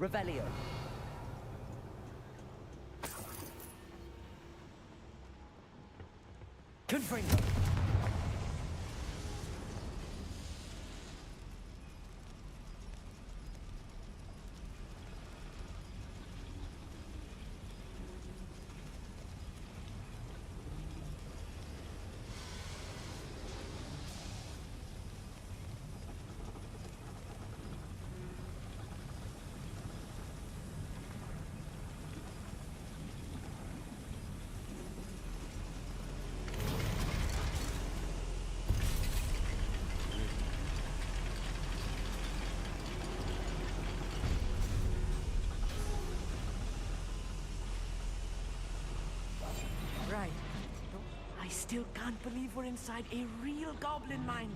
Revelio. Confringo. Right. I still can't believe we're inside a real goblin mine.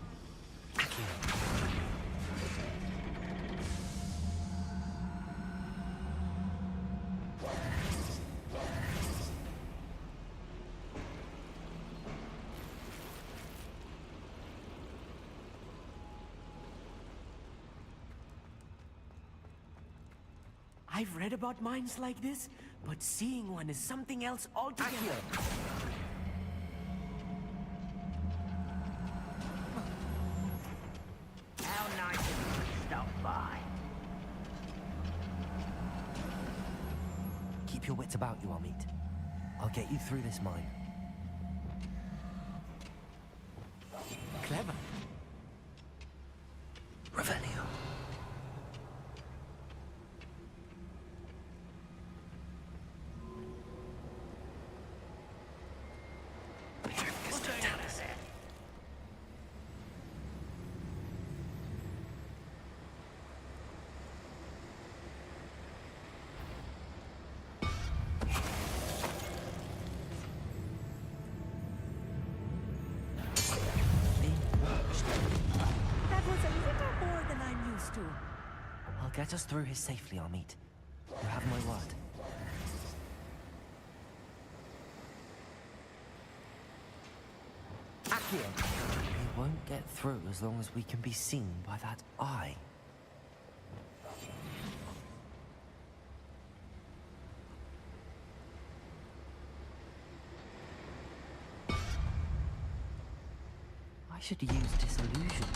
I've read about mines like this, but seeing one is something else altogether. How nice of you to stop by. Keep your wits about you, Amit. I'll get you through this mine. Clever. Revelio. I'll get us through here safely, Amit. You have my word. Accio! We won't get through as long as we can be seen by that eye. I should use disillusion.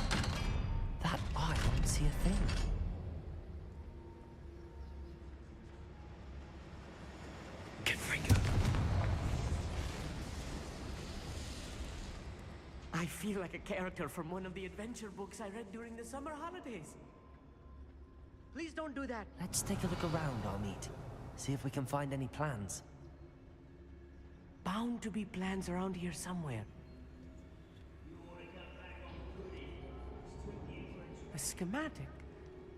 That eye won't see a thing. Confringo. I feel like a character from one of the adventure books I read during the summer holidays. Please don't do that. Let's take a look around, Amit. See if we can find any plans. Bound to be plans around here somewhere. A schematic.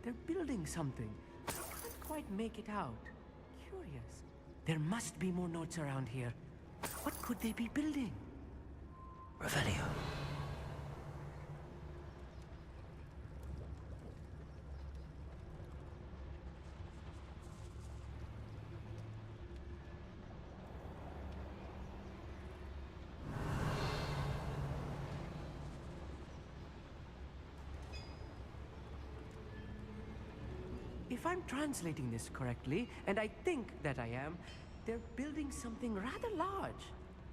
They're building something. I can't quite make it out. Curious. There must be more notes around here. What could they be building? Revelio. If I'm translating this correctly, and I think that I am, they're building something rather large.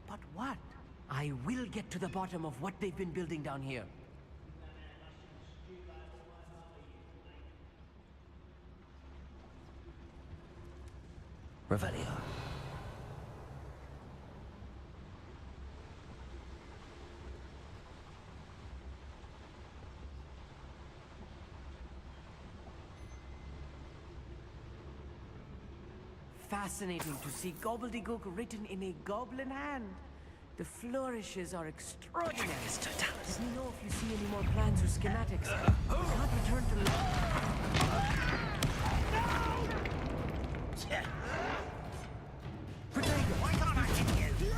But what? I will get to the bottom of what they've been building down here. Revelio. Fascinating to see gobbledygook written in a goblin hand. The flourishes are extraordinary. Let me know if you see any more plans or schematics. I can't return to Why can't I hit you?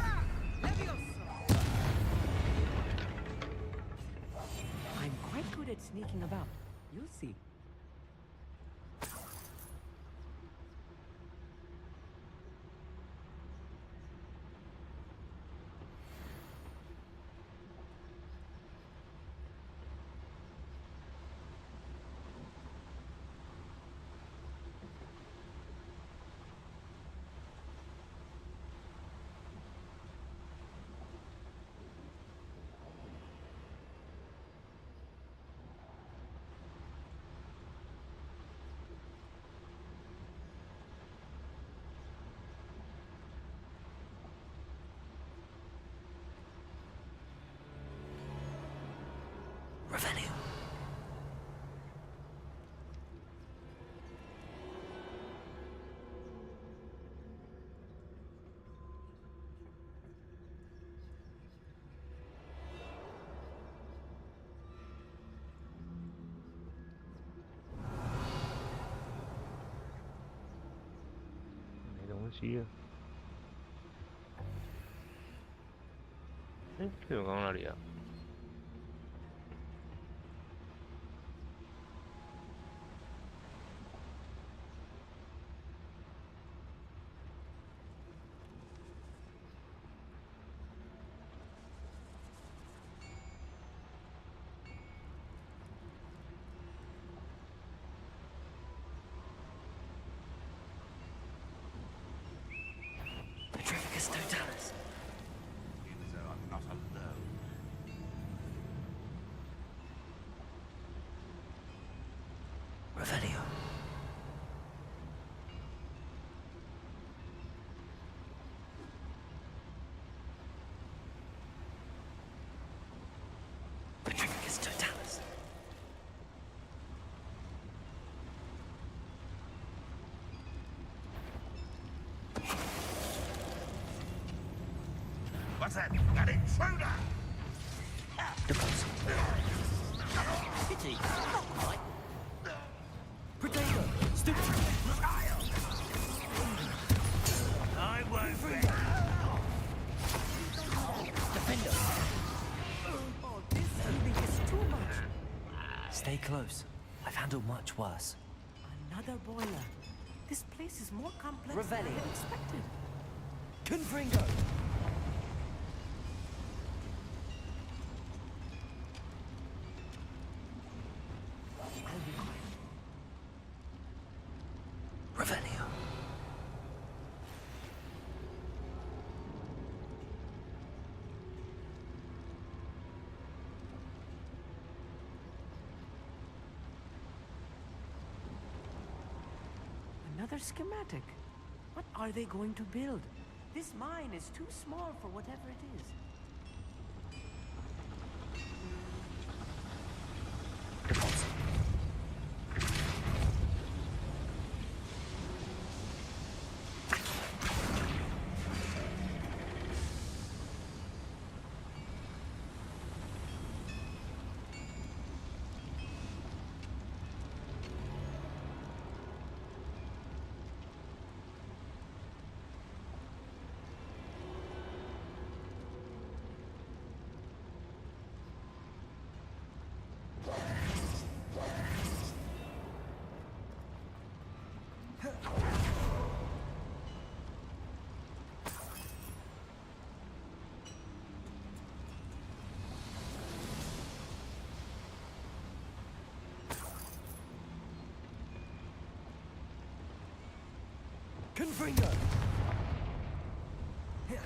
I'm quite good at sneaking about. You'll see. Revelio.这个刚刚哪里啊？ Petrificus totalis. So I'm not alone. Revelio. Petrificus totalis. What's that? An intruder! Deposit. Pity. Not quite. Potato. Stupid. I won't be. Defender. Oh, this healing is too much. Stay close. I've handled much worse. Another boiler. This place is more complex than I had expected. Confringo. I'll be quiet. Revelio. Another schematic. What are they going to build? This mine is too small for whatever it is. Confringo! Here.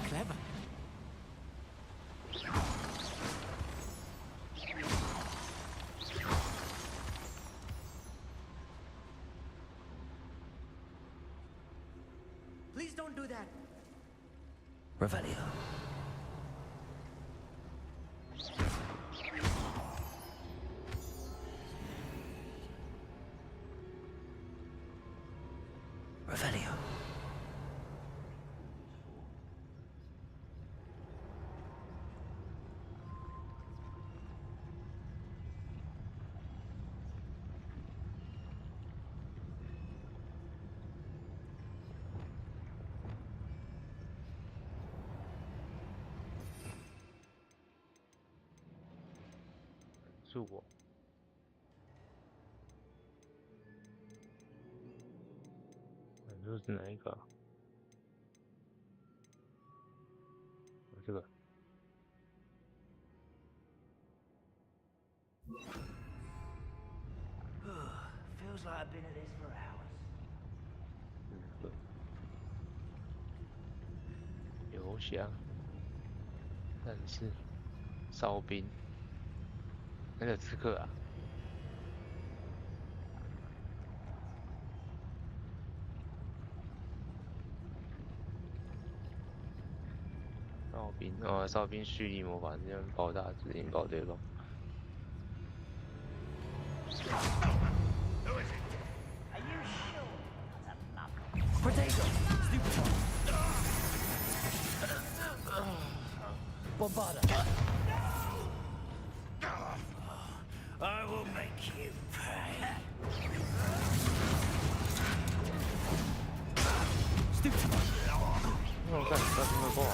Clever. Please don't do that. Revelio. Revelio. 是我。这是哪一个啊？这个。Feels like I've been at this for hours. 邮箱，但是哨兵，那个刺客啊。哨兵哦，哨兵蓄力魔法，这样爆炸指引爆对方。Are you sure? That's enough. Potato! Stupid! Bombarda! I will make you pay. Stupid! 我干，这怎么过啊？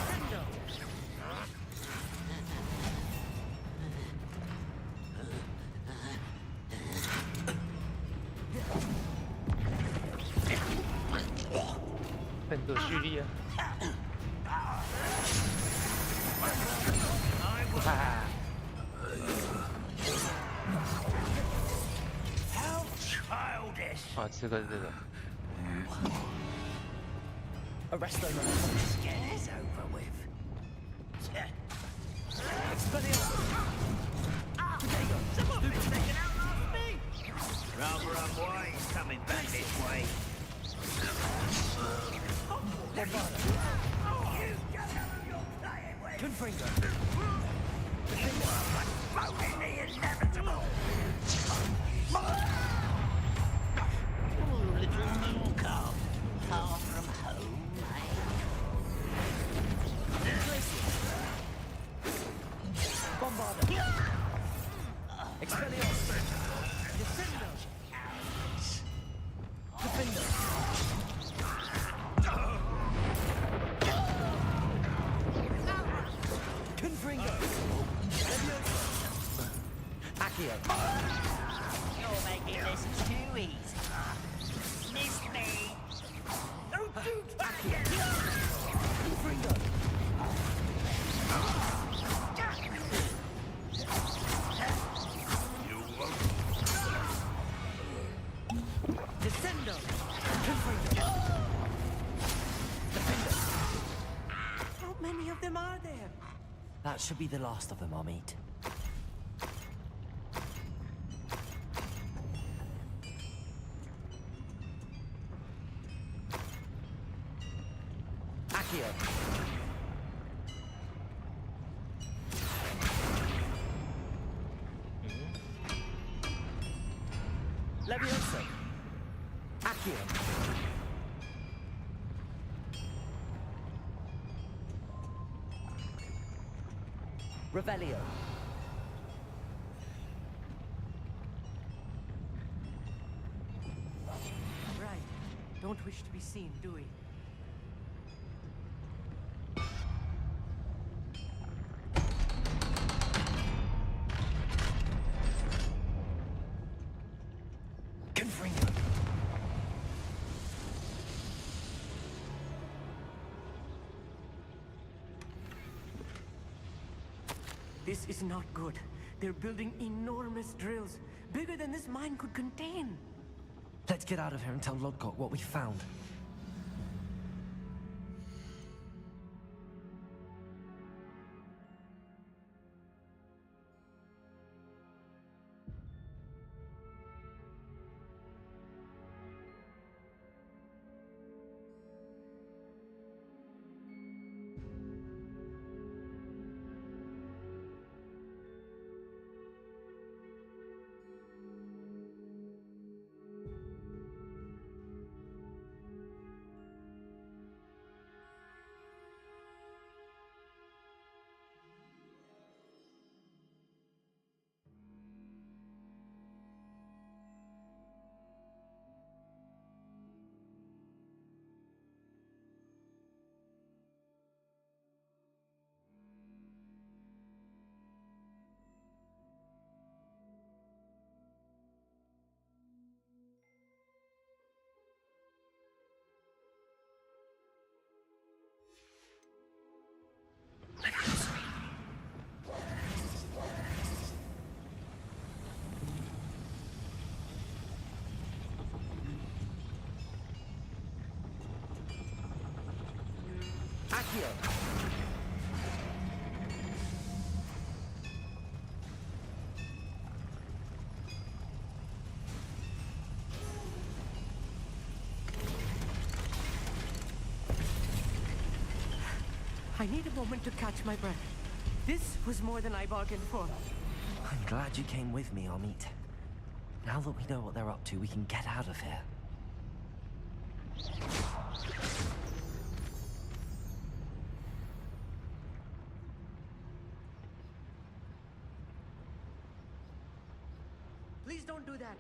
很多蓄力啊！哈哈！ How childish! 啊，刺客是这个。 Arrest them! Let's get this over with. Expelliarmus! Potato! Someone's taken out last me! Rather unwise coming back this way. Bombarda! You get out of your playing with! Confringo! Voting the inevitable! Ooh, little moon calf. Far from home, Bombarda! Expelliarmus! Defender! Defender! Confringo! Leviosa! Accio! You're making this too easy. Miss me. Don't do that again. Confringo! You won't. Descendo! Confringo! Defender! How many of them are there? That should be the last of them, I'll meet. Accio! Leviosa! Accio! Revelio! Right. Don't wish to be seen, do we? Confringo! This is not good. They're building enormous drills, bigger than this mine could contain. Let's get out of here and tell Lodgok what we found. Accio. I need a moment to catch my breath. This was more than I bargained for. I'm glad you came with me, Amit. Now that we know what they're up to, we can get out of here. Please don't do that.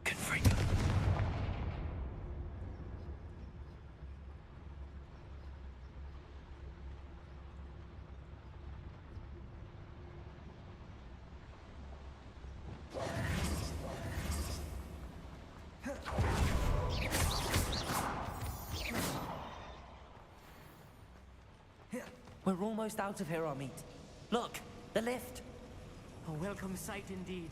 Confringo. We're almost out of here, Amit. Look, the lift. A welcome sight indeed.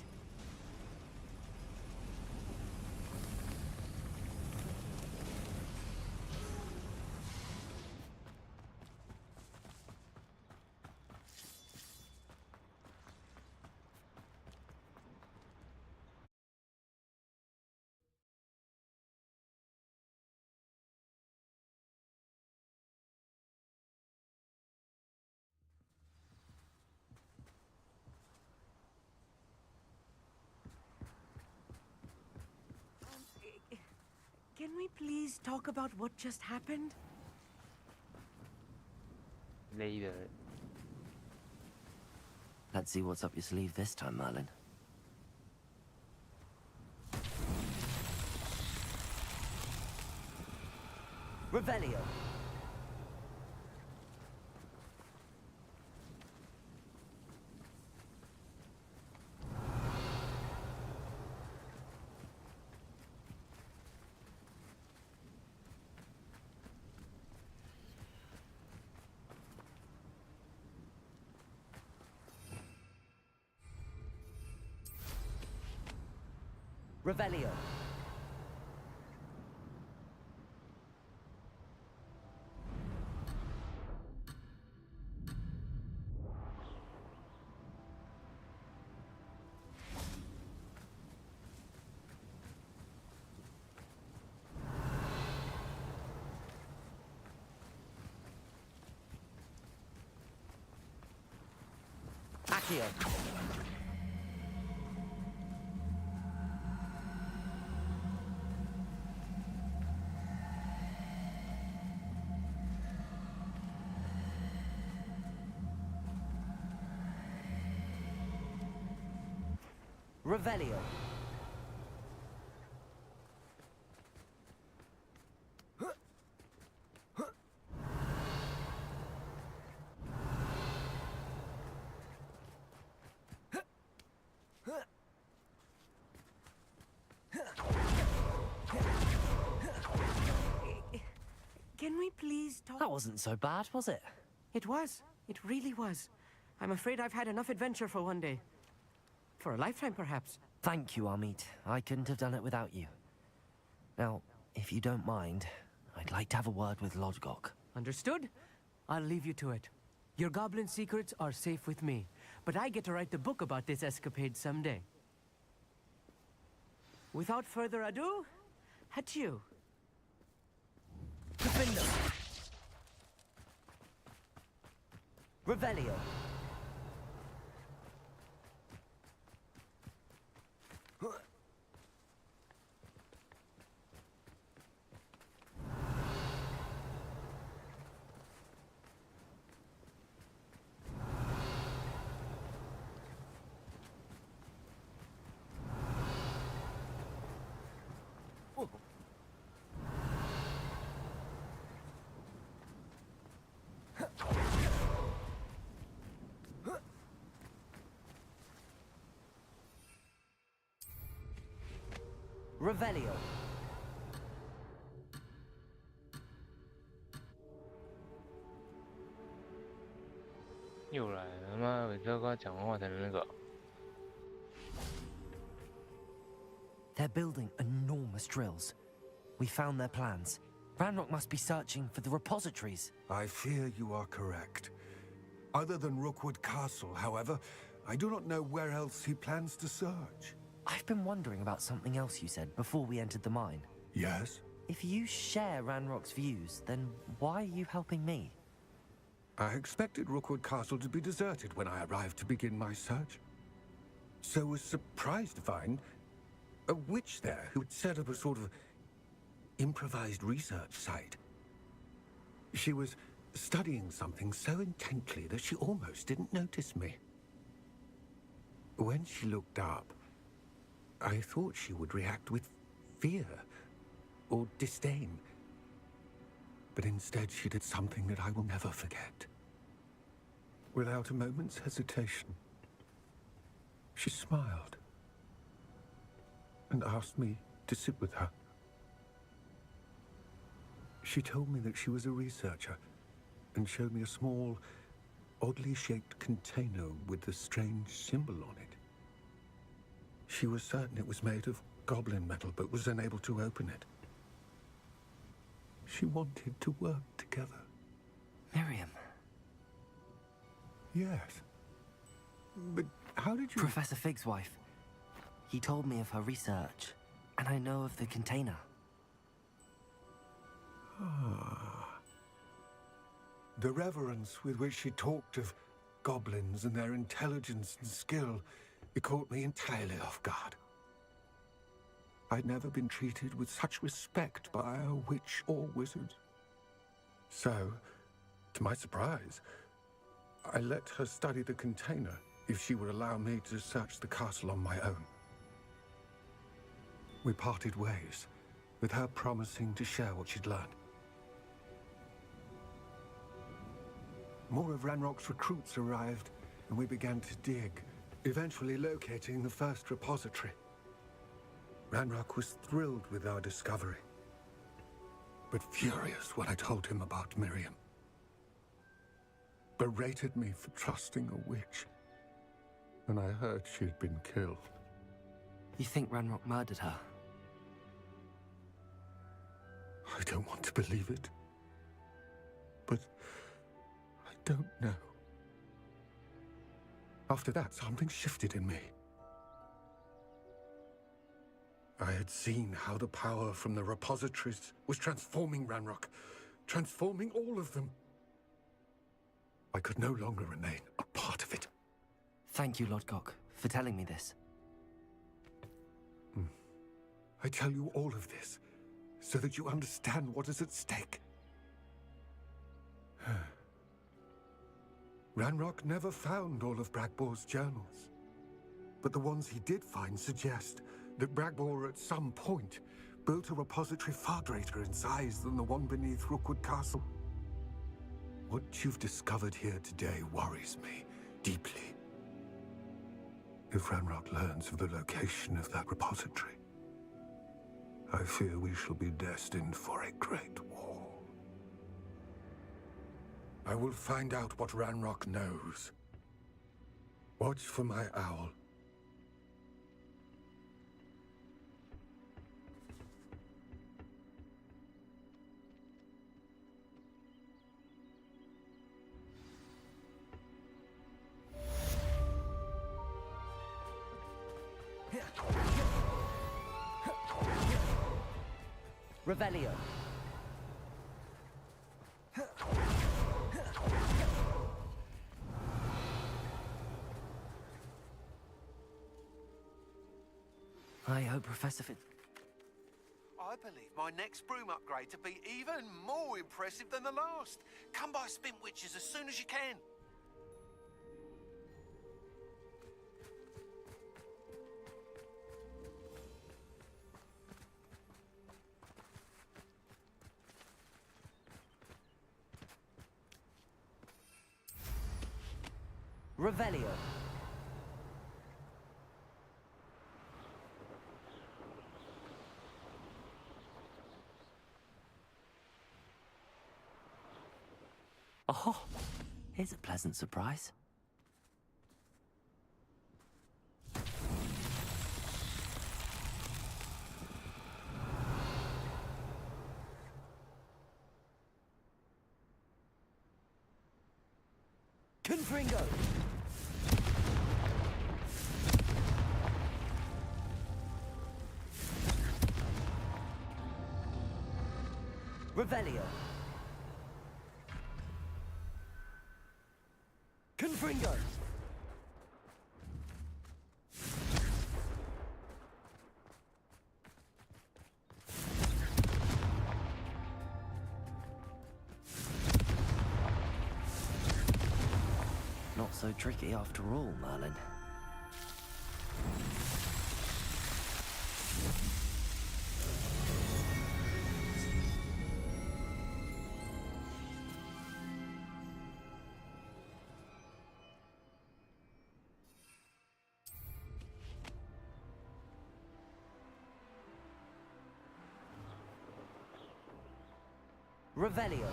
Can we please talk about what just happened? Later. Let's see what's up your sleeve this time, Merlin. Revelio. Revelio. Accio. Revelio. Can we please talk? That wasn't so bad, was it? It was. It really was. I'm afraid I've had enough adventure for one day. For a lifetime, perhaps. Thank you, Amit. I couldn't have done it without you. Now, if you don't mind, I'd like to have a word with Lodgok. Understood? I'll leave you to it. Your goblin secrets are safe with me, but I get to write the book about this escapade someday. Without further ado, adieu. Defender. Revelio. Revelio. 又来了，他妈每次要跟他讲完话才能那个。They're building enormous drills. We found their plans. Ranrock must be searching for the repositories. I fear you are correct. Other than Rookwood Castle, however, I do not know where else he plans to search. I've been wondering about something else you said before we entered the mine. Yes? If you share Ranrock's views, then why are you helping me? I expected Rookwood Castle to be deserted when I arrived to begin my search. So was surprised to find a witch there who had set up a sort of improvised research site. She was studying something so intently that she almost didn't notice me. When she looked up, I thought she would react with fear or disdain. But instead she did something that I will never forget. Without a moment's hesitation, she smiled and asked me to sit with her. She told me that she was a researcher and showed me a small, oddly shaped container with a strange symbol on it. She was certain it was made of goblin metal, but was unable to open it. She wanted to work together. Miriam. Yes. But how did you... Professor Fig's wife. He told me of her research, and I know of the container. Ah. The reverence with which she talked of goblins and their intelligence and skill, it caught me entirely off guard. I'd never been treated with such respect by a witch or wizard. So, to my surprise, I let her study the container if she would allow me to search the castle on my own. We parted ways, with her promising to share what she'd learned. More of Ranrock's recruits arrived, and we began to dig, eventually locating the first repository. Ranrock was thrilled with our discovery, but furious when I told him about Miriam. Berated me for trusting a witch, and I heard she'd been killed. You think Ranrock murdered her? I don't want to believe it, but I don't know. After that, something shifted in me. I had seen how the power from the repositories was transforming Ranrock, transforming all of them. I could no longer remain a part of it. Thank you, Lodgok, for telling me this. I tell you all of this so that you understand what is at stake. Ranrock never found all of Bragbor's journals, but the ones he did find suggest that Bragbor at some point built a repository far greater in size than the one beneath Rookwood Castle. What you've discovered here today worries me deeply. If Ranrock learns of the location of that repository, I fear we shall be destined for a great war. I will find out what Ranrock knows. Watch for my owl. Revelio. I hope Professor Fitz... I believe my next broom upgrade to be even more impressive than the last. Come by Spin Witches as soon as you can. Revelio. Oh, here's a pleasant surprise. Confringo! Revelio! Confringo! Not so tricky after all, Merlin. Revelio.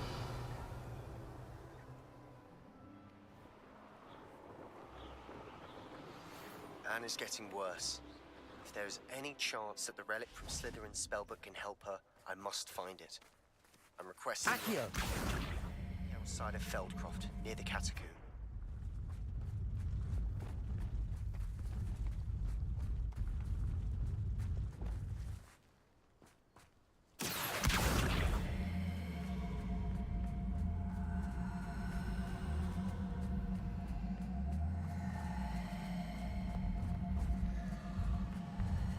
Anna's getting worse. If there is any chance that the relic from Slytherin's spellbook can help her, I must find it. I'm requesting Accio! outside of Feldcroft, near the catacomb.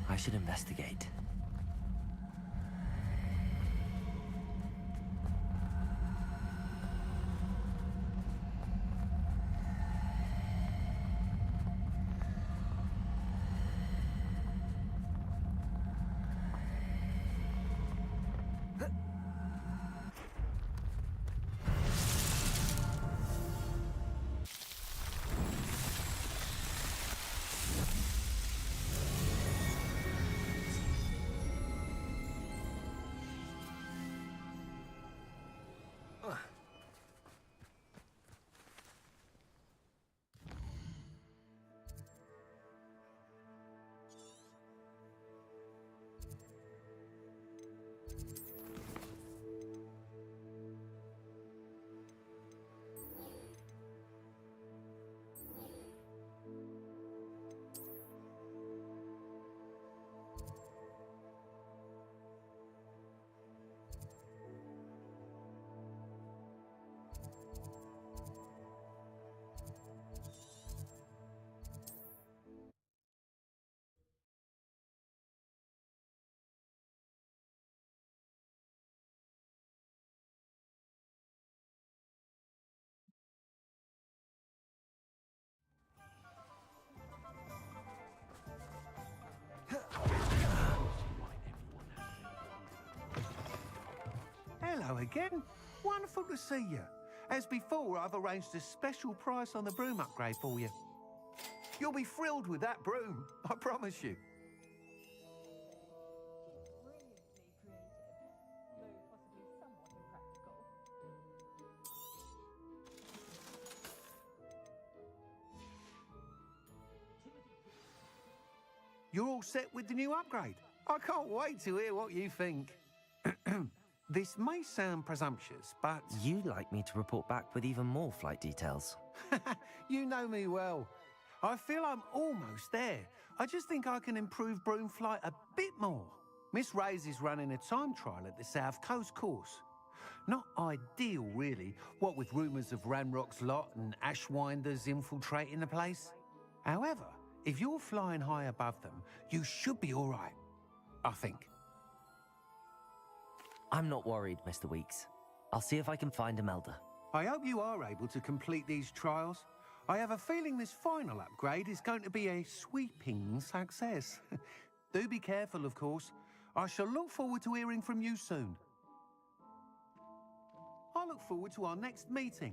I should investigate. Hello again. Wonderful to see you. As before, I've arranged a special price on the broom upgrade for you. You'll be thrilled with that broom, I promise you. You're all set with the new upgrade. I can't wait to hear what you think. This may sound presumptuous, but... You'd like me to report back with even more flight details. You know me well. I feel I'm almost there. I just think I can improve broom flight a bit more. Miss Ray's is running a time trial at the South Coast course. Not ideal, really, what with rumours of Ranrock's lot and Ashwinders infiltrating the place. However, if you're flying high above them, you should be all right, I think. I'm not worried, Mr. Weeks. I'll see if I can find Imelda. I hope you are able to complete these trials. I have a feeling this final upgrade is going to be a sweeping success. Do be careful, of course. I shall look forward to hearing from you soon. I look forward to our next meeting.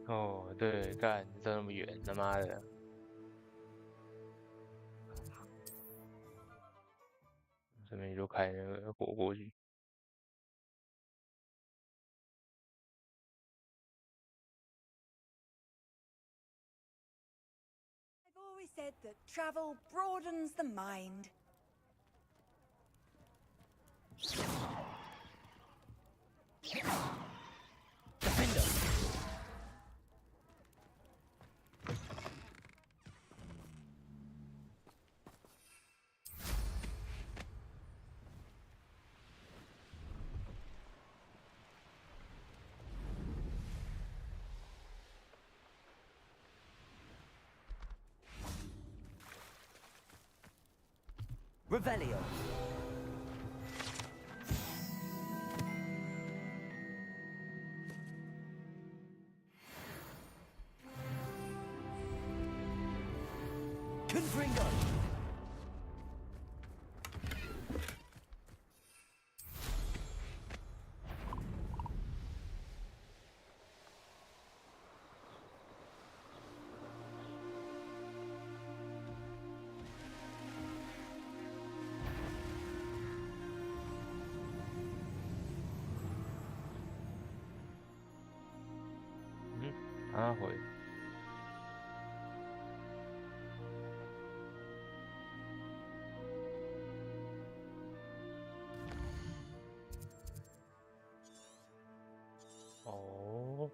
哦，对，干，这那么远，他妈的！这边就开那个火过去。always said that travel broadens the mind. Defender! Revelio. Confringo.阿回。哦。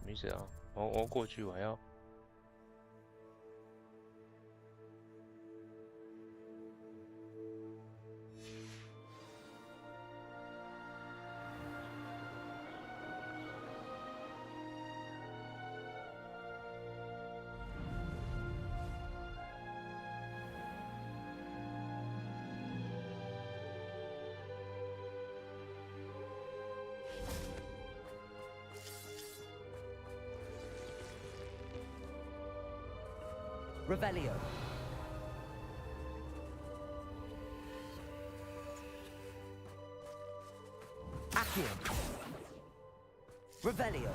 没事啊，我过去，我还要。Revelio. Accio. Revelio.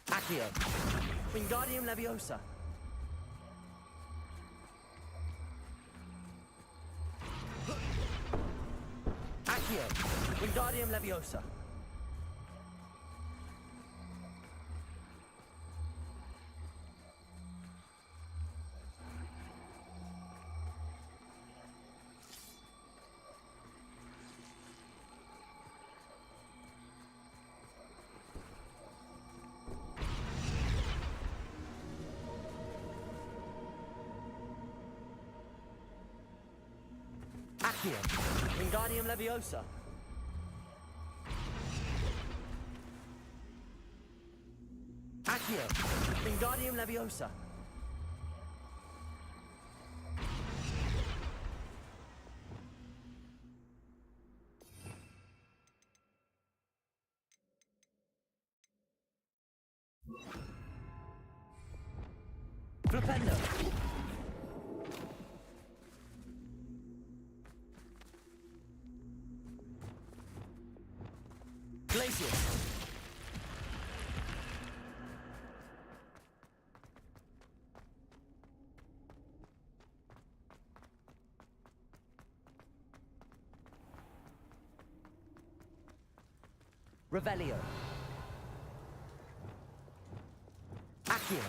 Accio. Wingardium Leviosa. Accio. Wingardium Leviosa. Accio. Wingardium Leviosa. Accio. Wingardium Leviosa. Flipendo. Glacius. Revelio. Accio.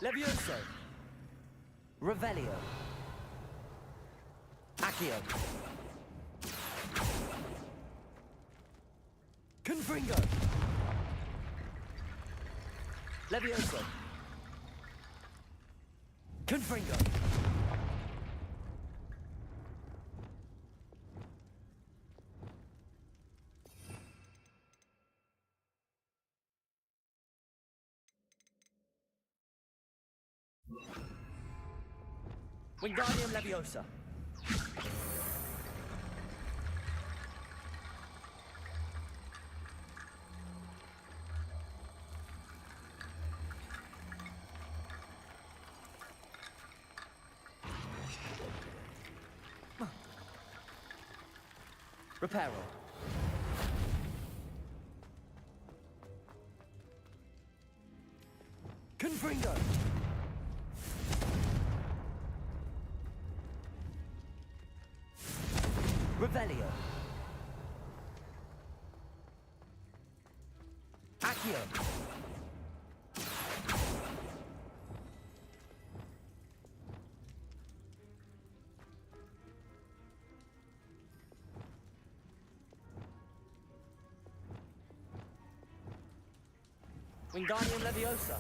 Levioso. Revelio. Accio. Confringo. Levioso. Confringo. Wingardium Leviosa. Reparo. Confringo. Revelio. Accio. Wingardium Leviosa.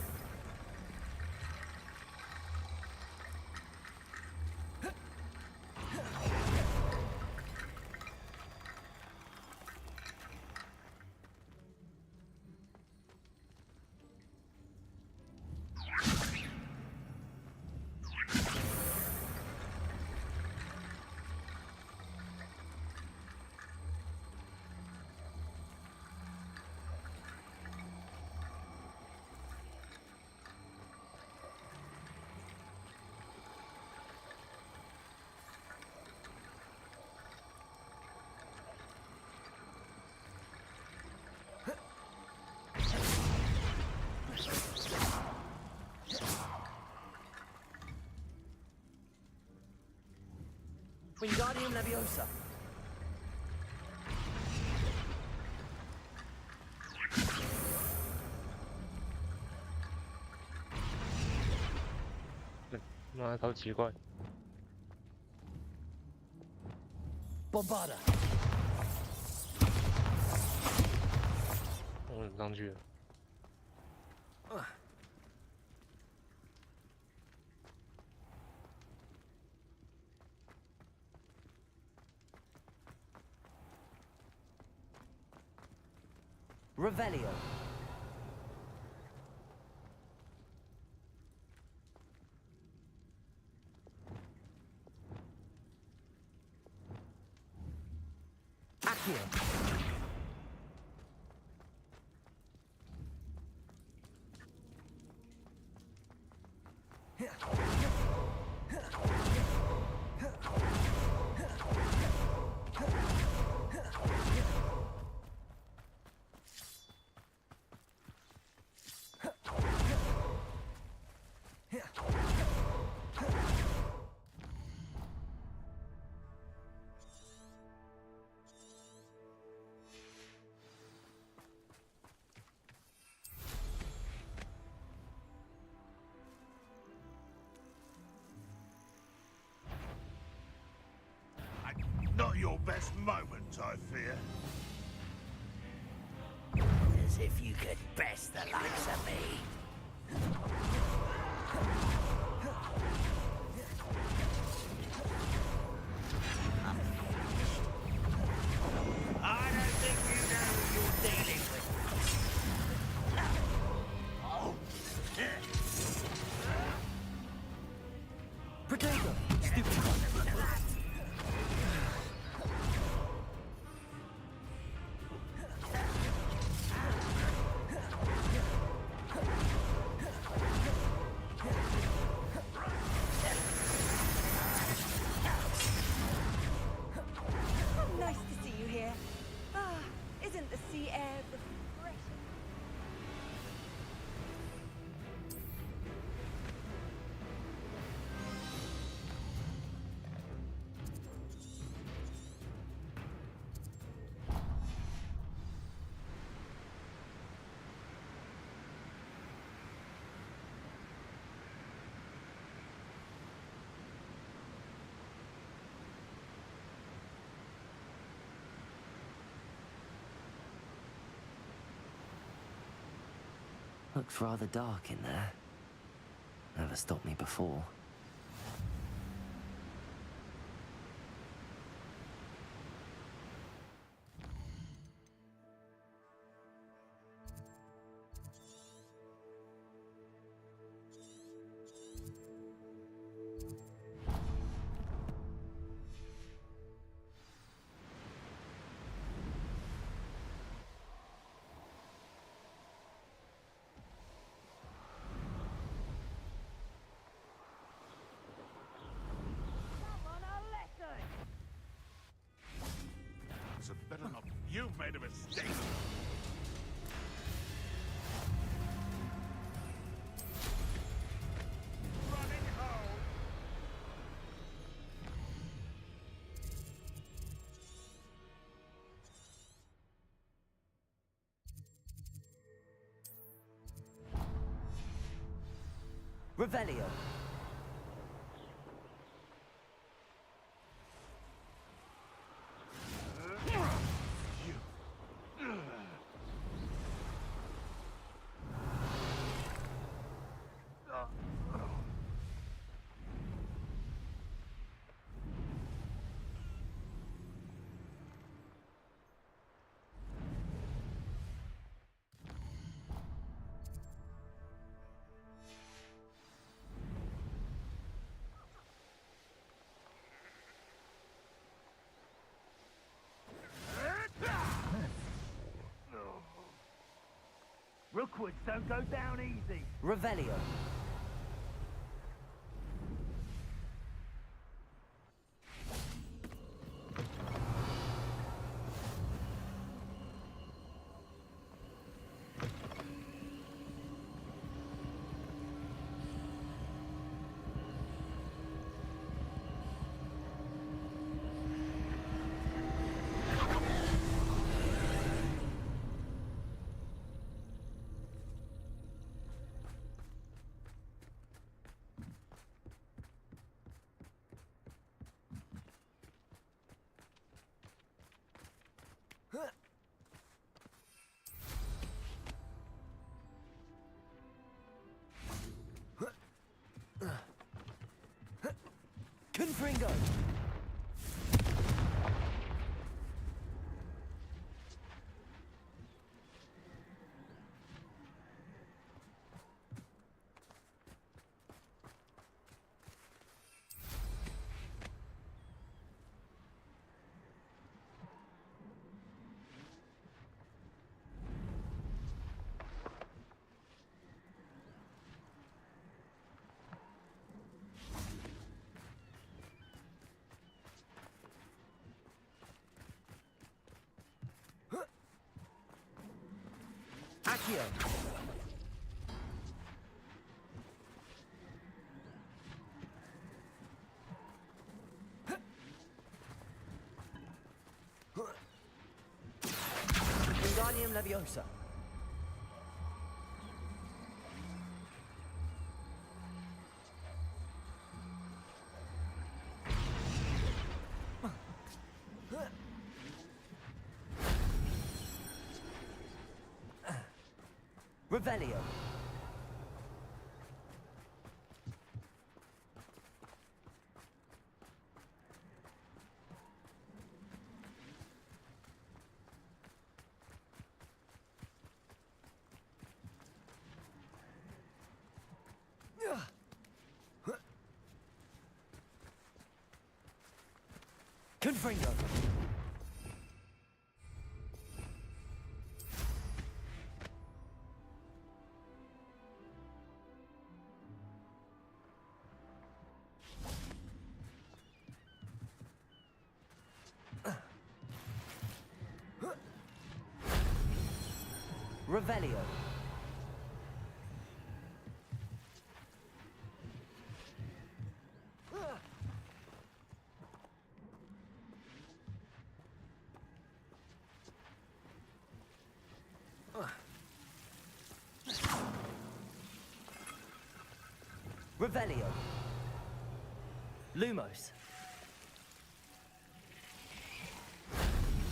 Wingardium Leviosa.妈，超奇怪。 Bombarda. 我怎么上去了？ Revelio. Accio. Not your best moment, I fear. As if you could best the likes of me. I don't think you know who you're dealing with. Protego. Stupid. How nice to see you here. Ah, isn't the sea air refreshing? Looks rather dark in there. Never stopped me before. bit of a stink. Running home. Revelio. Rookwoods don't go down easy. Revelio. Confringo. Accio. Wingardium Leviosa. Revelio. Confringo. Revelio. Revelio. Lumos.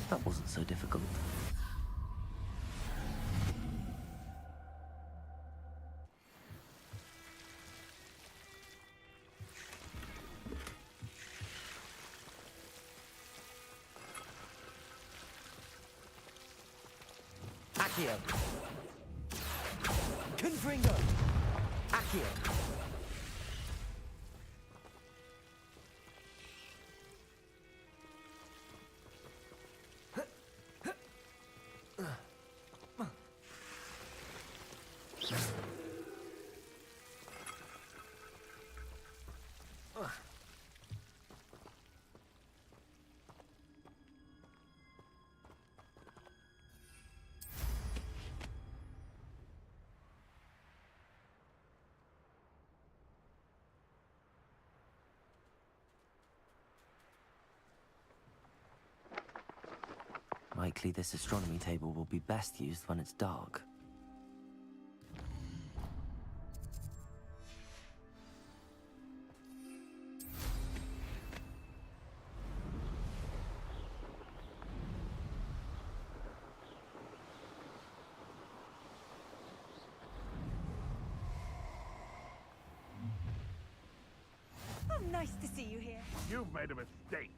That wasn't so difficult. Accio. Confringo. Accio. likely this astronomy table will be best used when it's dark. Oh, nice to see you here. You've made a mistake.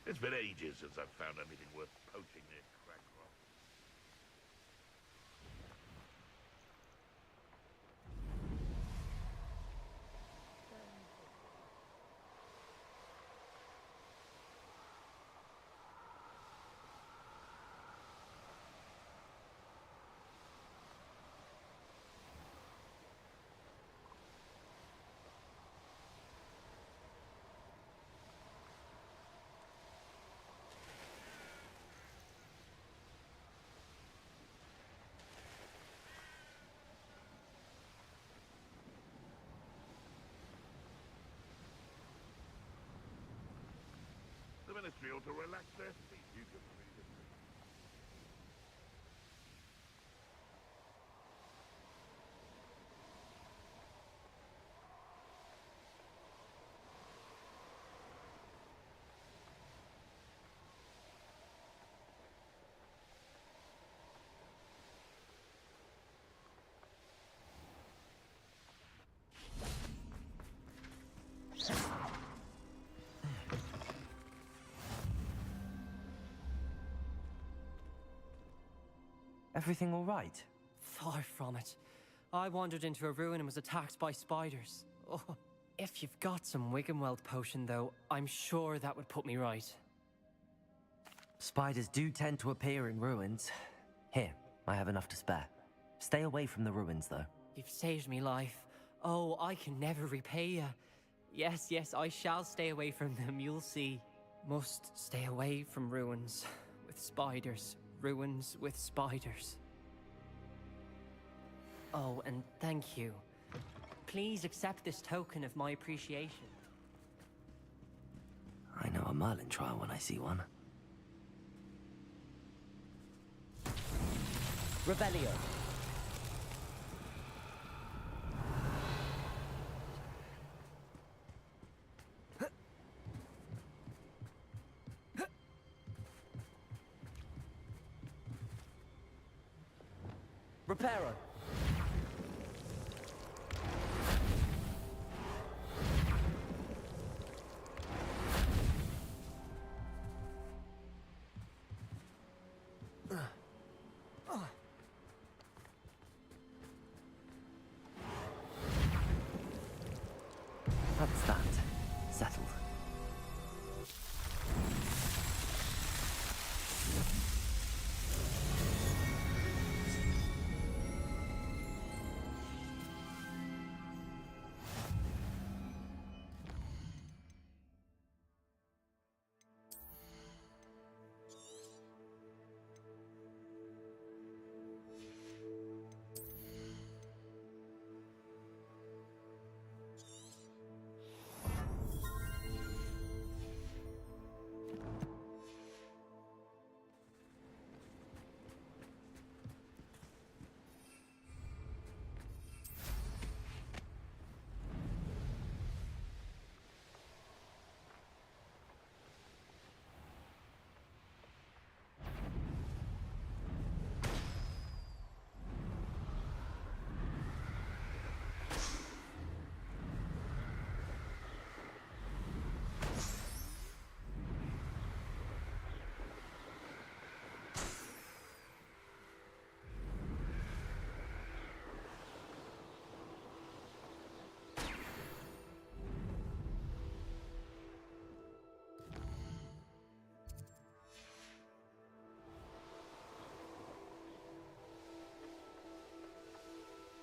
It's been ages since I've found anything worth poaching near Crackrock. The Ministry ought to relax their feet. You can read it. Everything all right? Far from it. I wandered into a ruin and was attacked by spiders. Oh, if you've got some Wiggenweld potion, though, I'm sure that would put me right. Spiders do tend to appear in ruins. Here, I have enough to spare. Stay away from the ruins, though. You've saved me life. Oh, I can never repay you. Yes, yes, I shall stay away from them, you'll see. Must stay away from ruins with spiders. Ruins with spiders. Oh, and thank you. Please accept this token of my appreciation. I know a Merlin trial when I see one. Revelio. Reparo. That's that. Settled.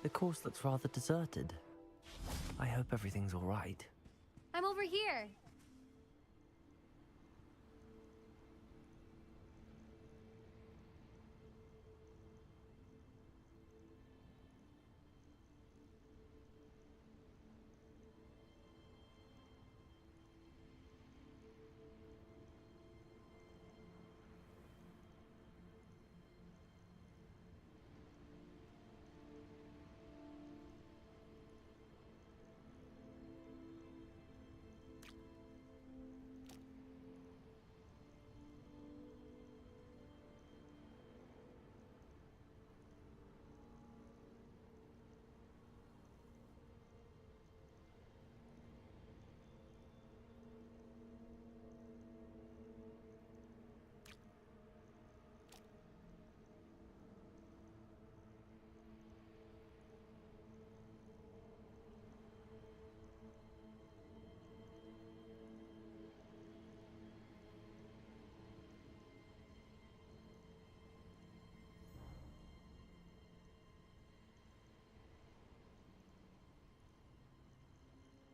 The course looks rather deserted. I hope everything's all right. I'm over here.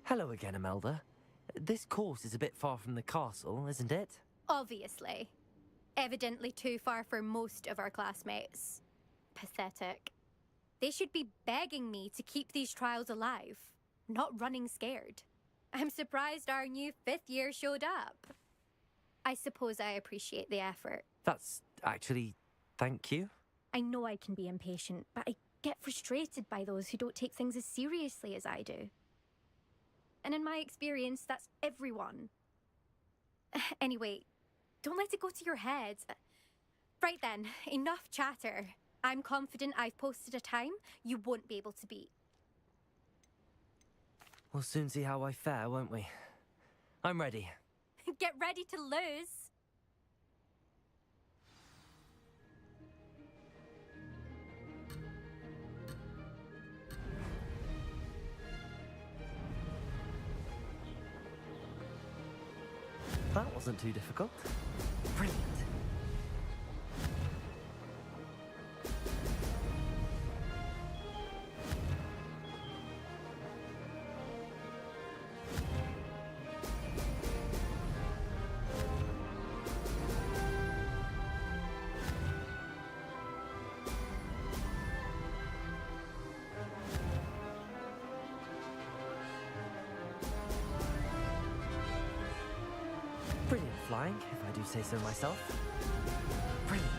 Hello again, Imelda. This course is a bit far from the castle, isn't it? Obviously. Evidently too far for most of our classmates. Pathetic. They should be begging me to keep these trials alive, not running scared. I'm surprised our new 5th year showed up. I suppose I appreciate the effort. That's actually... thank you. I know I can be impatient, but I get frustrated by those who don't take things as seriously as I do. And in my experience, that's everyone. Anyway, don't let it go to your head. Right then, enough chatter. I'm confident I've posted a time you won't be able to beat. We'll soon see how I fare, won't we? I'm ready. Get ready to lose. That wasn't too difficult. Brilliant. Brilliant flying, if I do say so myself. Brilliant.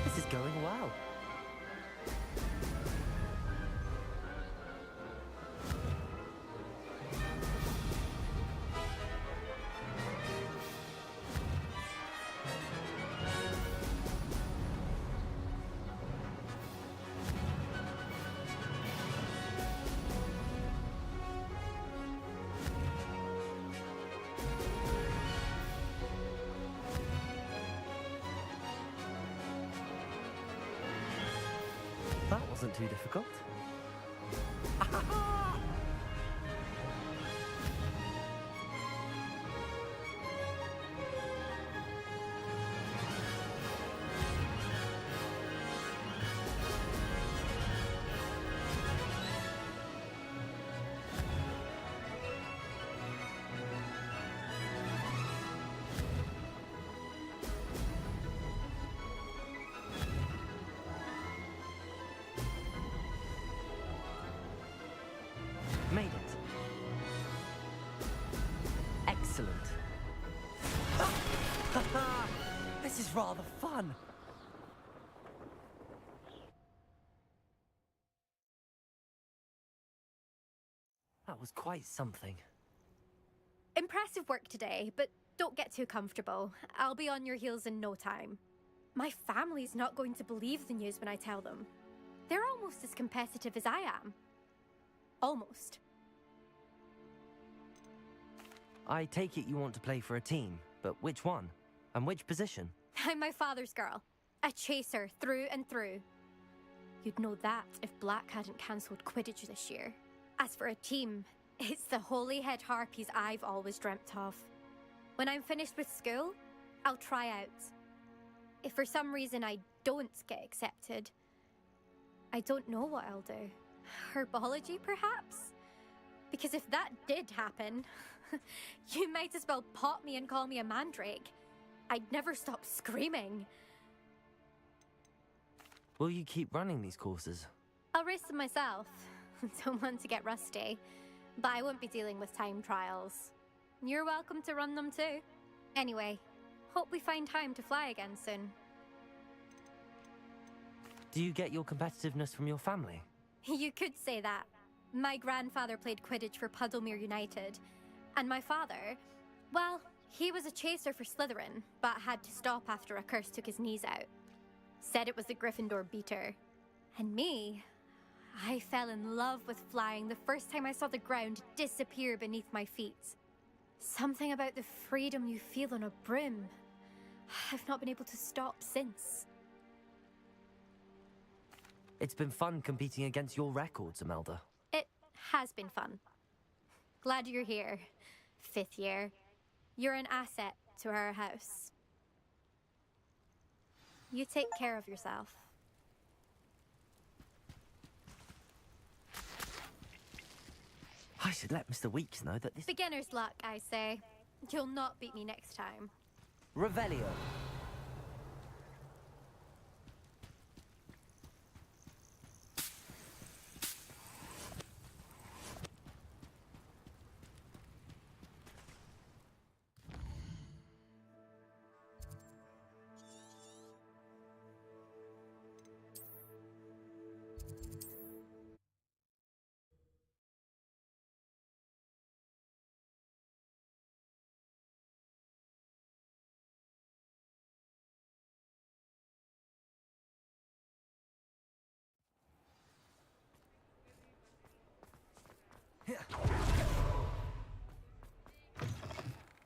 This is going well. That wasn't too difficult. Made it. Excellent. This is rather fun. That was quite something. Impressive work today, but don't get too comfortable. I'll be on your heels in no time. My family's not going to believe the news when I tell them. They're almost as competitive as I am. Almost. I take it you want to play for a team, but which one? And which position? I'm my father's girl. A chaser through and through. You'd know that if Black hadn't cancelled Quidditch this year. As for a team, it's the Holyhead Harpies I've always dreamt of. When I'm finished with school, I'll try out. If for some reason I don't get accepted, I don't know what I'll do. Herbology, perhaps? Because if that did happen, you might as well pop me and call me a mandrake. I'd never stop screaming. Will you keep running these courses? I'll race them myself. Don't want to get rusty. But I won't be dealing with time trials. You're welcome to run them too. Anyway, hope we find time to fly again soon. Do you get your competitiveness from your family? You could say that. My grandfather played Quidditch for Puddlemere United. And my father, well, he was a chaser for Slytherin, but had to stop after a curse took his knees out. Said it was the Gryffindor beater. And me, I fell in love with flying the first time I saw the ground disappear beneath my feet. Something about the freedom you feel on a broom. I've not been able to stop since. It's been fun competing against your records, Imelda. It has been fun. Glad you're here. 5th year. You're an asset to our house. You take care of yourself. I should let Mr. Weeks know that this... Beginner's luck, I say. You'll not beat me next time. Revelio.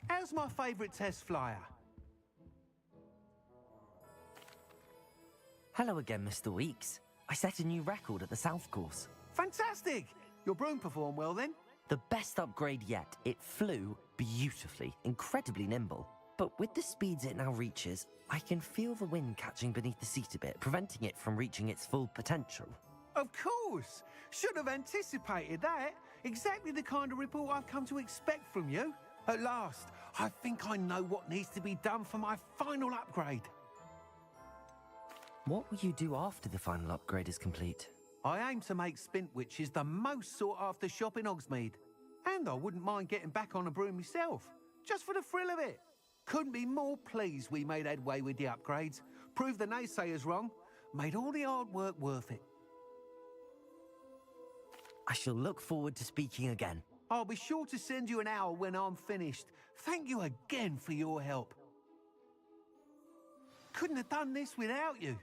How's my favourite test flyer? Hello again, Mr. Weeks. I set a new record at the South Course. Fantastic! Your broom performed well then? The best upgrade yet. It flew beautifully, incredibly nimble. But with the speeds it now reaches, I can feel the wind catching beneath the seat a bit, preventing it from reaching its full potential. Of course! Should have anticipated that. Exactly the kind of report I've come to expect from you. At last, I think I know what needs to be done for my final upgrade. What will you do after the final upgrade is complete? I aim to make Spintwitches the most sought-after shop in Hogsmeade. And I wouldn't mind getting back on a broom myself, just for the thrill of it. Couldn't be more pleased we made headway with the upgrades, proved the naysayers wrong, made all the hard work worth it. I shall look forward to speaking again. I'll be sure to send you an owl when I'm finished. Thank you again for your help. Couldn't have done this without you.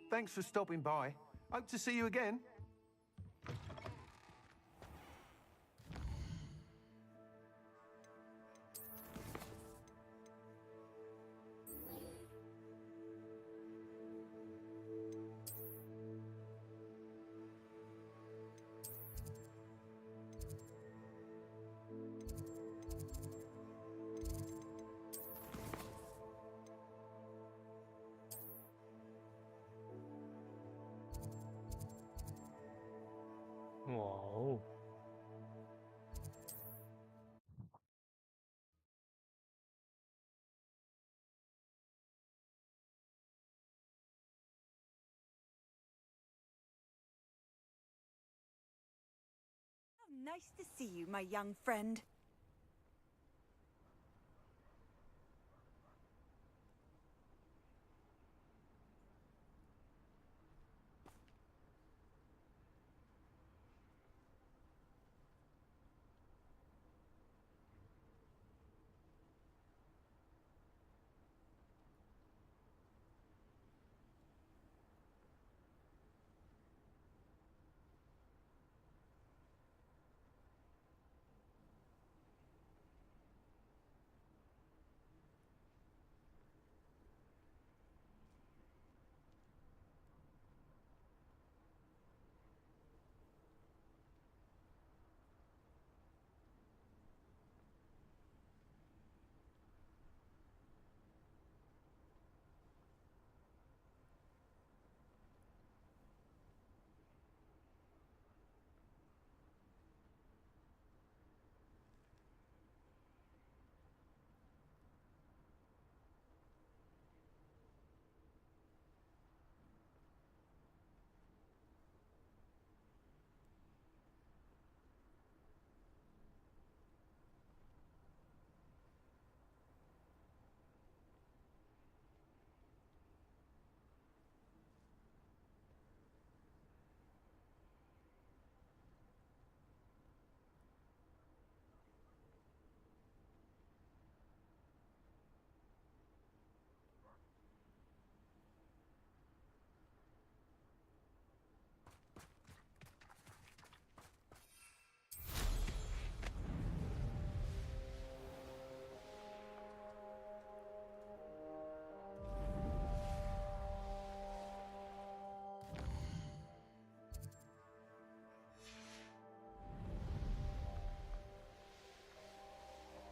Thanks for stopping by. Hope to see you again.哇哦！ Nice to see you, my young friend.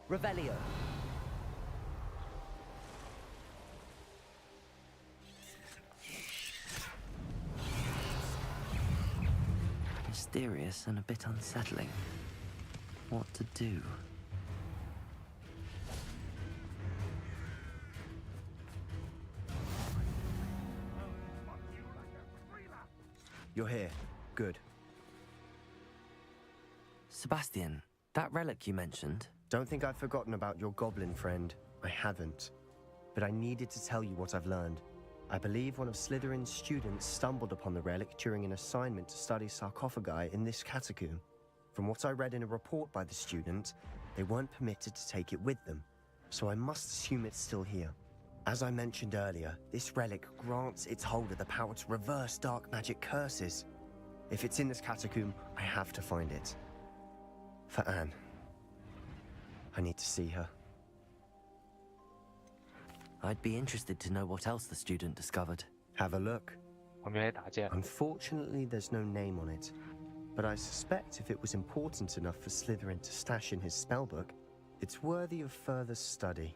Revelio. Mysterious and a bit unsettling. What to do? You're here. Good. Sebastian, that relic you mentioned. Don't think I've forgotten about your goblin friend. I haven't. But I needed to tell you what I've learned. I believe one of Slytherin's students stumbled upon the relic during an assignment to study sarcophagi in this catacomb. From what I read in a report by the student, they weren't permitted to take it with them, so I must assume it's still here. As I mentioned earlier, this relic grants its holder the power to reverse dark magic curses. If it's in this catacomb, I have to find it. For Anne. I need to see her. I'd be interested to know what else the student discovered. Have a look. 旁边在打架。 Unfortunately, there's no name on it. But I suspect if it was important enough for Slytherin to stash in his spellbook, it's worthy of further study.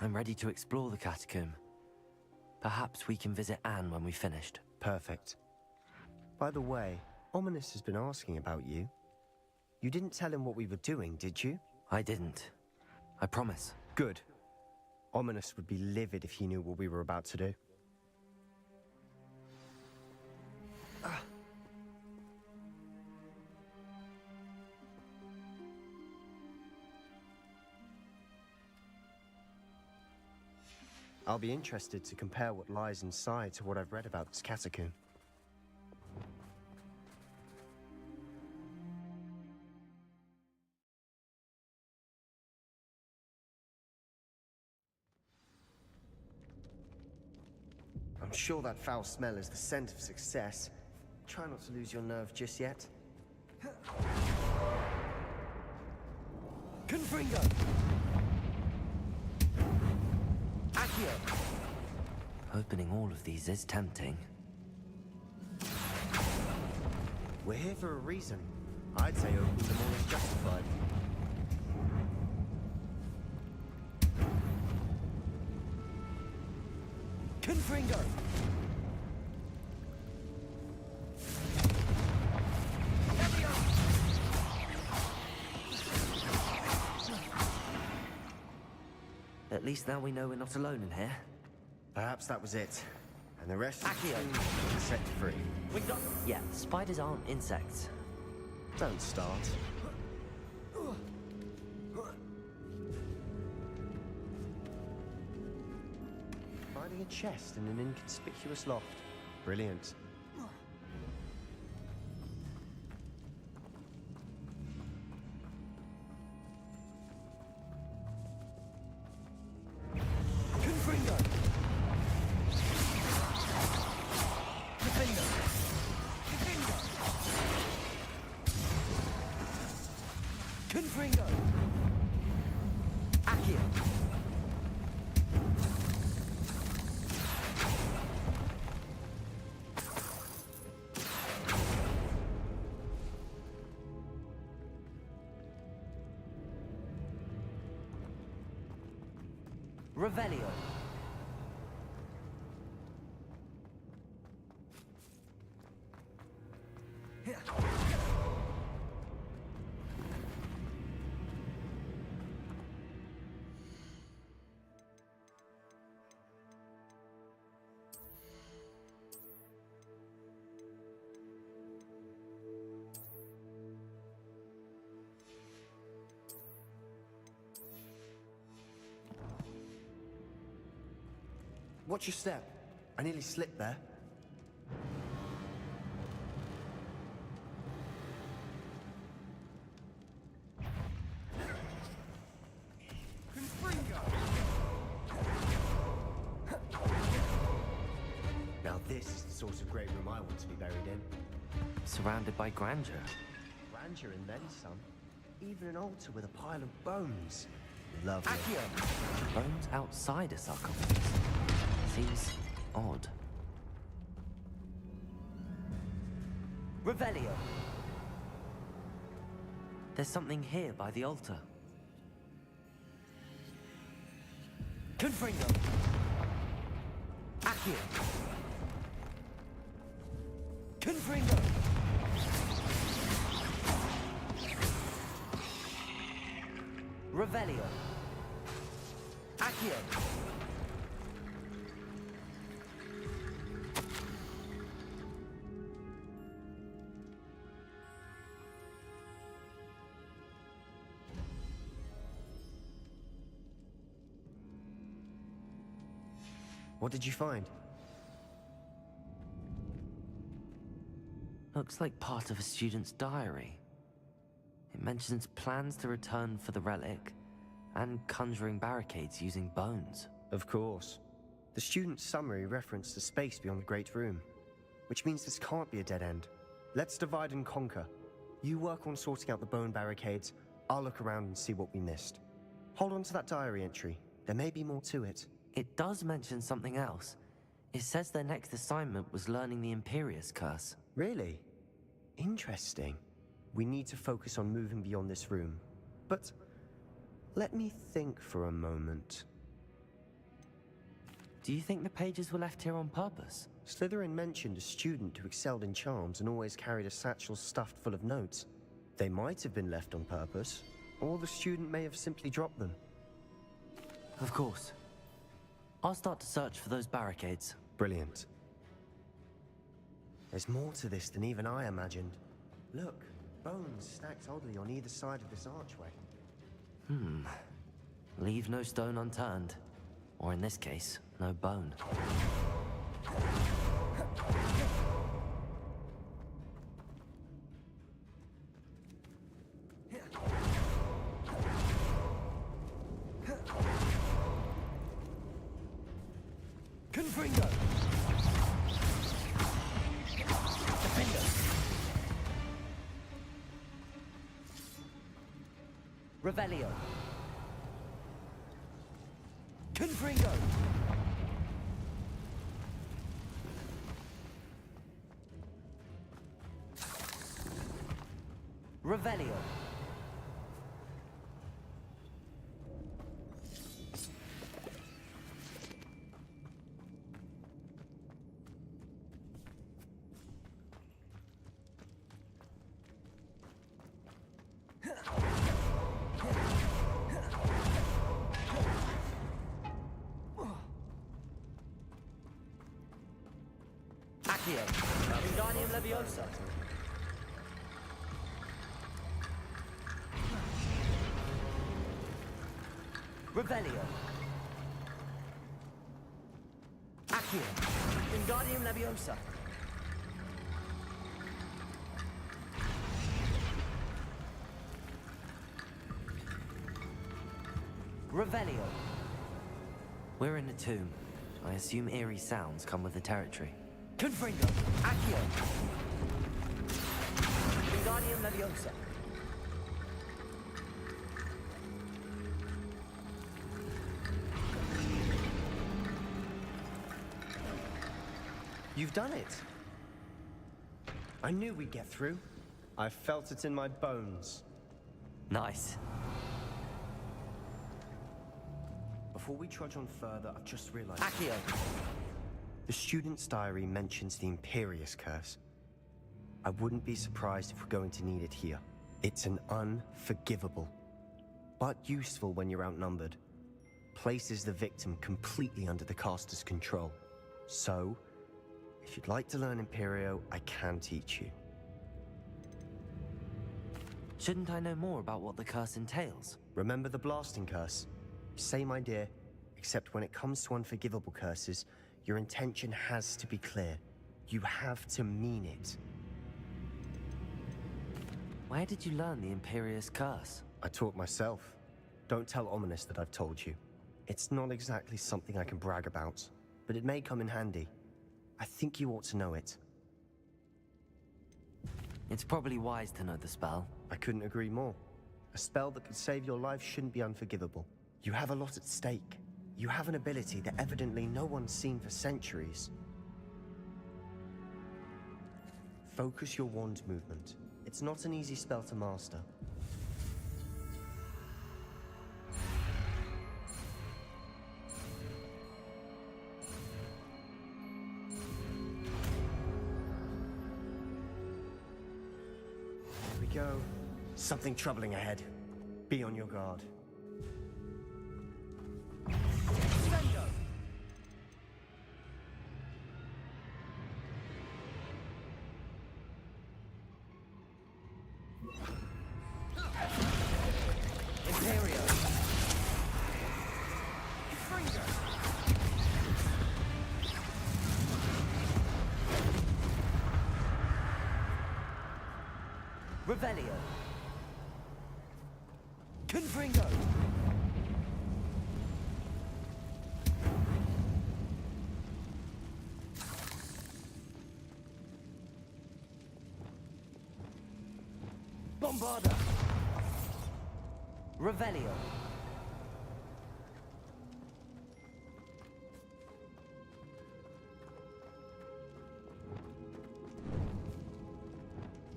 I'm ready to explore the catacomb. Perhaps we can visit Anne when we've finished. Perfect. By the way, Ominous has been asking about you. You didn't tell him what we were doing, did you? I didn't. I promise. Good. Ominous would be livid if he knew what we were about to do. I'll be interested to compare what lies inside to what I've read about this catacomb. sure that foul smell is the scent of success. Try not to lose your nerve just yet. Confringo! Accio! Opening all of these is tempting. We're here for a reason. I'd say opening them all is justified. Confringo! At least now we know we're not alone in here. Perhaps that was it. And the rest Accio! is set free. We got... Yeah, spiders aren't insects. Don't start. Finding a chest in an inconspicuous loft. Brilliant. Confringo! Confringo! Confringo! Confringo! Accio! Revelio. Watch your step. I nearly slipped there. Now this is the sort of great room I want to be buried in. Surrounded by grandeur. Grandeur and then some. Even an altar with a pile of bones. Lovely. Accio! Bones outside a sarcophagus. Seems odd. Revelio. There's something here by the altar. Confringo. Accio. Confringo. Revelio. Accio. What did you find? Looks like part of a student's diary. It mentions plans to return for the relic and conjuring barricades using bones. Of course. The student's summary referenced a space beyond the Great Room, which means this can't be a dead end. Let's divide and conquer. You work on sorting out the bone barricades, I'll look around and see what we missed. Hold on to that diary entry. There may be more to it. It does mention something else. It says their next assignment was learning the Imperious Curse. Really? Interesting. We need to focus on moving beyond this room. But let me think for a moment. Do you think the pages were left here on purpose? Slytherin mentioned a student who excelled in charms and always carried a satchel stuffed full of notes. They might have been left on purpose, or the student may have simply dropped them. Of course. I'll start to search for those barricades. Brilliant. There's more to this than even I imagined. Look, bones stacked oddly on either side of this archway. Leave no stone unturned. Or in this case, no bone. Confringo! Revelio. Confringo. Revelio. Accio. Wingardium Leviosa. Revelio. Accio. Wingardium Leviosa. Revelio. We're in a tomb. I assume eerie sounds come with the territory. Confringo. Accio. Wingardium Leviosa. You've done it. I knew we'd get through. I felt it in my bones. Nice. Before we trudge on further, I've just realized... Accio. The student's diary mentions the Imperious Curse. I wouldn't be surprised if we're going to need it here. It's an unforgivable, but useful when you're outnumbered. Places the victim completely under the caster's control. So, if you'd like to learn Imperio, I can teach you. Shouldn't I know more about what the curse entails? Remember the blasting curse? Same idea, except when it comes to unforgivable curses, your intention has to be clear. You have to mean it. Where did you learn the Imperious Curse? I taught myself. Don't tell Ominous that I've told you. It's not exactly something I can brag about, but it may come in handy. I think you ought to know it. It's probably wise to know the spell. I couldn't agree more. A spell that could save your life shouldn't be unforgivable. You have a lot at stake. You have an ability that evidently no one's seen for centuries. Focus your wand movement. It's not an easy spell to master. Here we go. Something troubling ahead. Be on your guard. Revelio. Confringo. Bombarda. Revelio.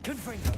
Confringo.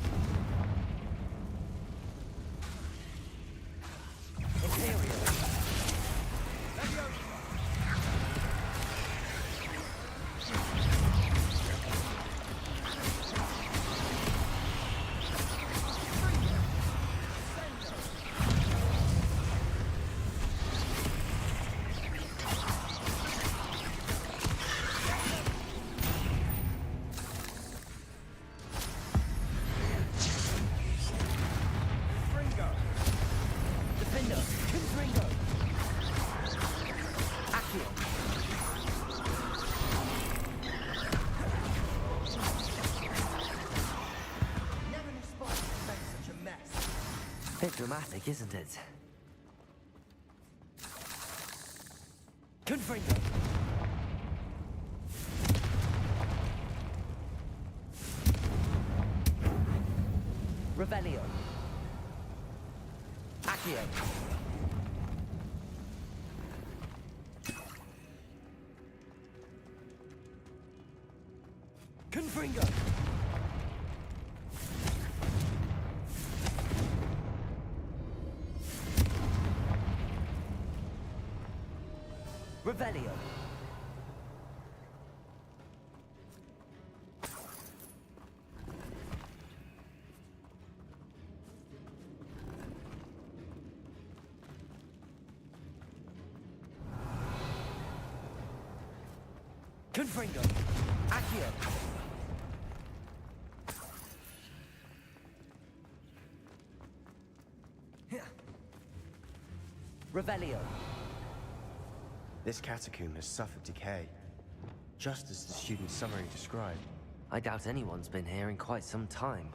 Bit dramatic, isn't it? Confringo. Revelio. Accio. Accio. Confringo. Revelio. Confringo. Accio. Revelio. This catacomb has suffered decay, just as the student's summary described. I doubt anyone's been here in quite some time.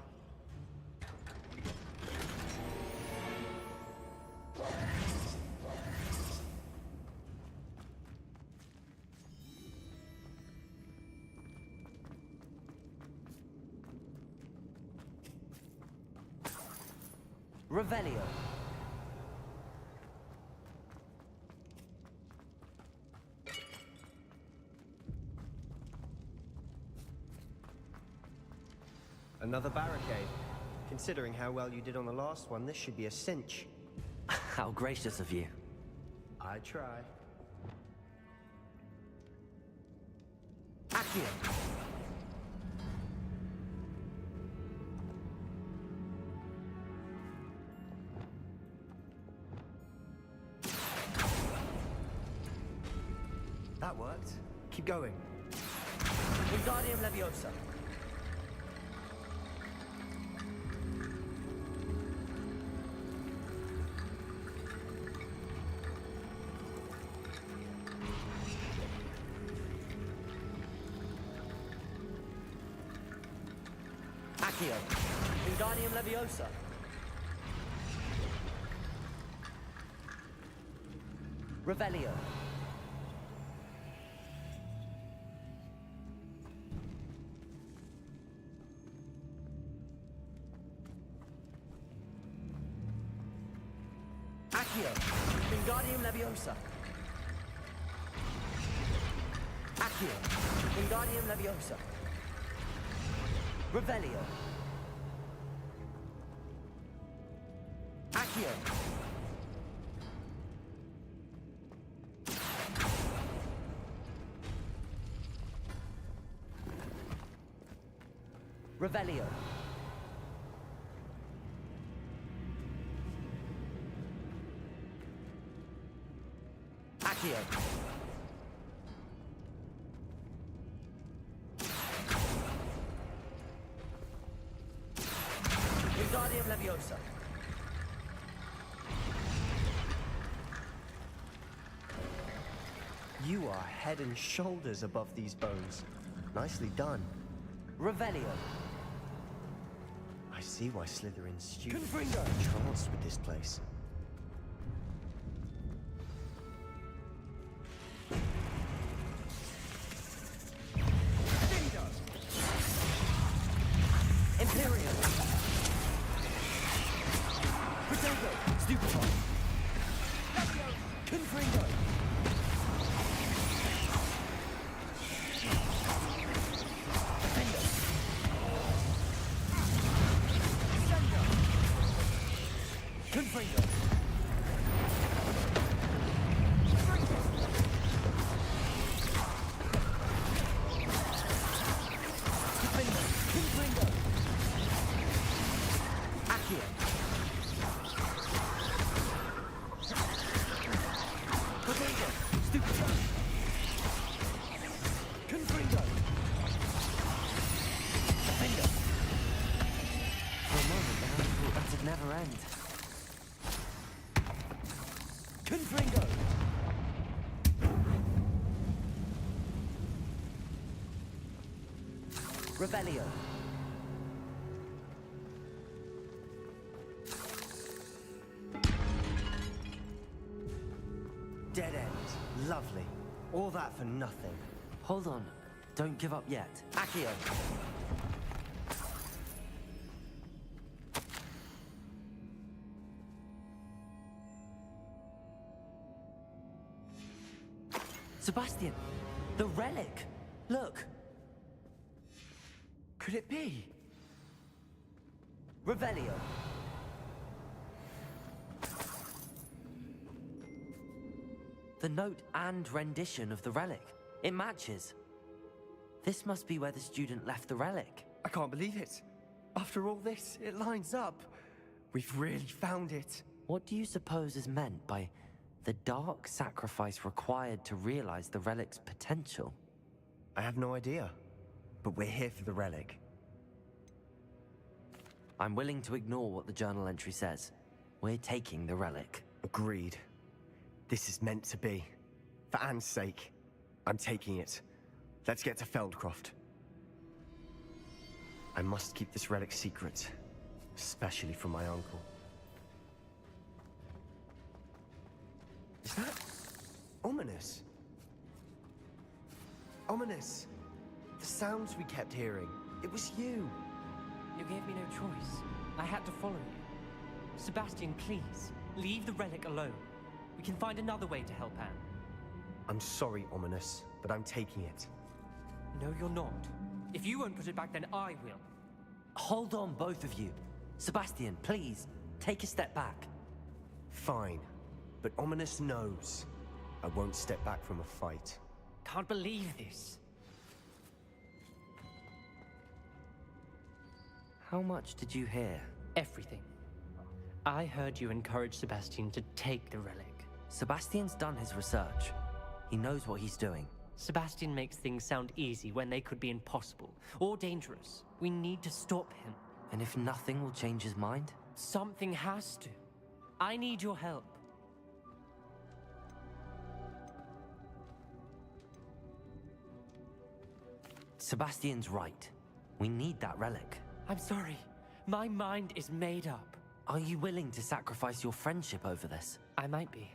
Revelio. Another barricade. Considering how well you did on the last one, this should be a cinch. How gracious of you. I try. Accio. That worked. Keep going. Wingardium Leviosa. Accio. Wingardium Leviosa. Revelio. Accio. Wingardium Leviosa. Accio. Wingardium Leviosa. Revelio. Accio. Revelio. Accio. Wingardium Leviosa. You are head and shoulders above these bones. Nicely done. Revelio. I see why Slytherin's students Confringo. are entranced with this place. Imperium. Protego. Stupefy. Confringo. Defender. Confringo. Defender. Confringo. Accio. Protego. Stupefy. Confringo. Defender. For a moment there, I thought that'd never end. Confringo. Revelio. Dead end. Lovely. All that for nothing. Hold on. Don't give up yet. Accio. Sebastian, the relic! Look! Could it be? Revelio. The note and rendition of the relic. It matches. This must be where the student left the relic. I can't believe it. After all this, it lines up. We've really found it. What do you suppose is meant by the dark sacrifice required to realize the relic's potential? I have no idea. But we're here for the relic. I'm willing to ignore what the journal entry says. We're taking the relic. Agreed. This is meant to be. For Anne's sake, I'm taking it. Let's get to Feldcroft. I must keep this relic secret, especially from my uncle. Is that ominous? Ominous! The sounds we kept hearing. It was you. You gave me no choice. I had to follow you. Sebastian, please, leave the relic alone. We can find another way to help Anne. I'm sorry, Ominous, but I'm taking it. No, you're not. If you won't put it back, then I will. Hold on, both of you. Sebastian, please, take a step back. Fine, but Ominous knows I won't step back from a fight. Can't believe this. How much did you hear? Everything. I heard you encourage Sebastian to take the relic. Sebastian's done his research. He knows what he's doing. Sebastian makes things sound easy when they could be impossible or dangerous. We need to stop him. And if nothing will change his mind? Something has to. I need your help. Sebastian's right. We need that relic. I'm sorry. My mind is made up. Are you willing to sacrifice your friendship over this? I might be.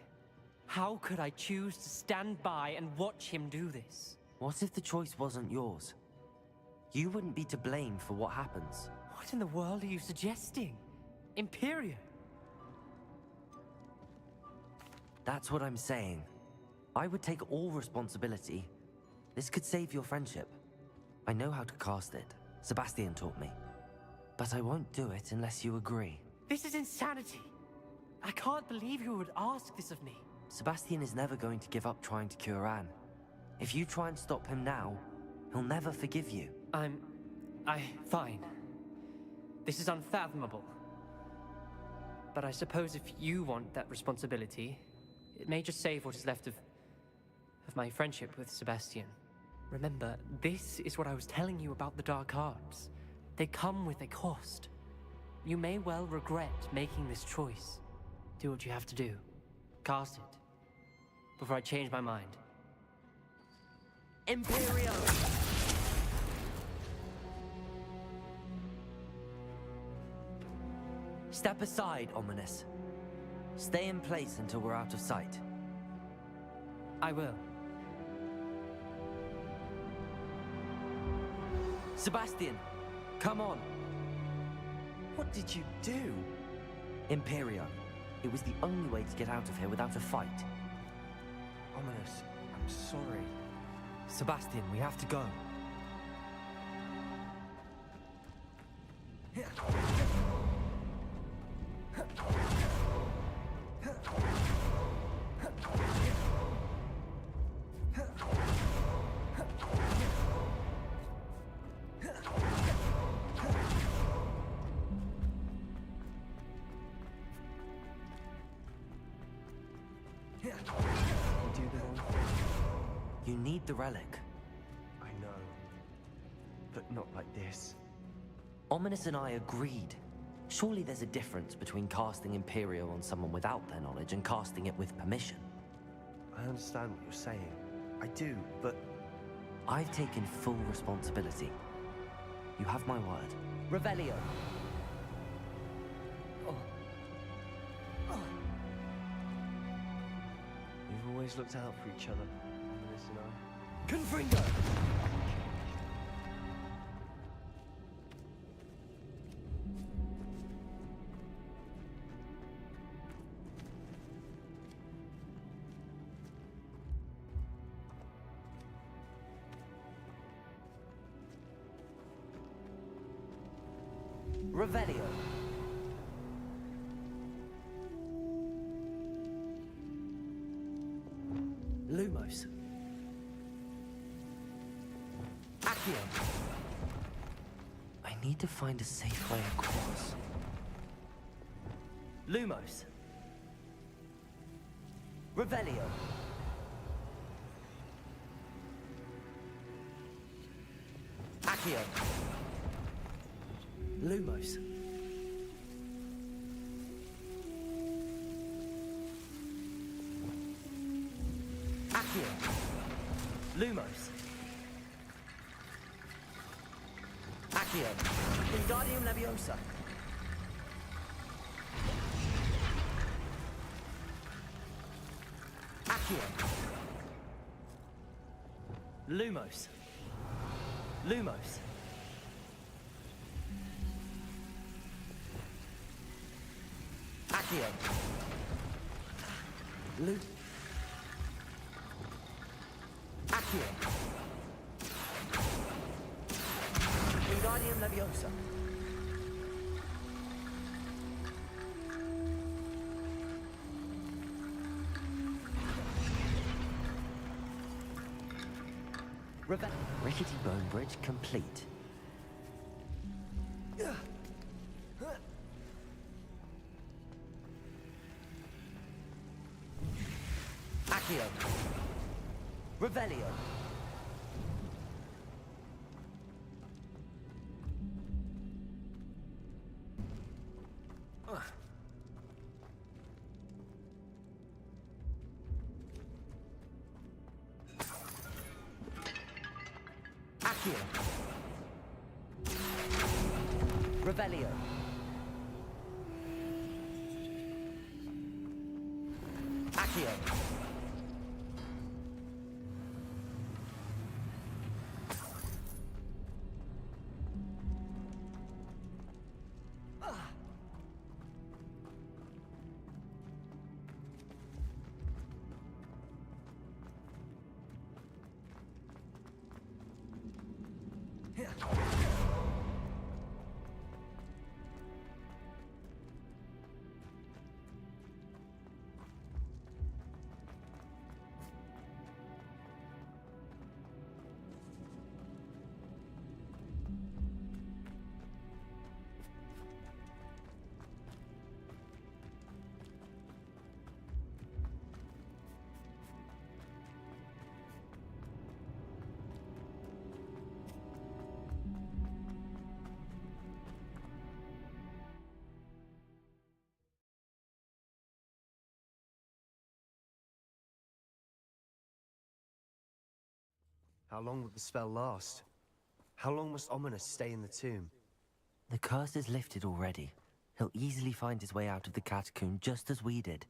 How could I choose to stand by and watch him do this? What if the choice wasn't yours? You wouldn't be to blame for what happens. What in the world are you suggesting? Imperium? That's what I'm saying. I would take all responsibility. This could save your friendship. I know how to cast it. Sebastian taught me. But I won't do it unless you agree. This is insanity. I can't believe you would ask this of me. Sebastian is never going to give up trying to cure Anne. If you try and stop him now, he'll never forgive you. Fine. This is unfathomable. But I suppose if you want that responsibility, it may just save what is left of my friendship with Sebastian. Remember, this is what I was telling you about the dark arts. They come with a cost. You may well regret making this choice. Do what you have to do. Cast it. Before I change my mind. Imperio! Step aside, Ominous. Stay in place until we're out of sight. I will. Sebastian, come on. What did you do? Imperio. It was the only way to get out of here without a fight. Ominous, I'm sorry. Sebastian, we have to go. You need the relic. I know. But not like this. Ominous and I agreed. Surely there's a difference between casting Imperio on someone without their knowledge and casting it with permission. I understand what you're saying. I do, but... I've taken full responsibility. You have my word. Revelio. We've always looked out for each other, Ominous and I. Confringo! Revelio. Lumos. Accio. I need to find a safe way across. Lumos. Revelio. Accio. Lumos. Accio. Lumos. Accio. Wingardium Leviosa. Accio. Lumos. Lumos. Accio. Accio. Wingardium Leviosa. Rickety bone bridge complete. Accio. Revelio. Accio. Revelio. Accio. How long will the spell last? How long must Ominous stay in the tomb? The curse is lifted already. He'll easily find his way out of the catacomb just as we did.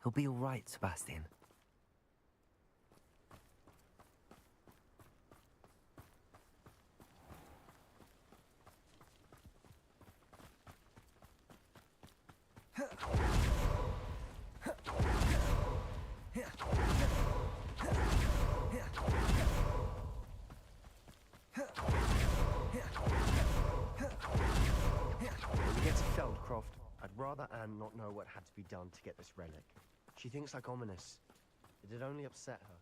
He'll be all right, Sebastian. I'd rather Anne not know what had to be done to get this relic. She thinks like Ominous. It'd only upset her.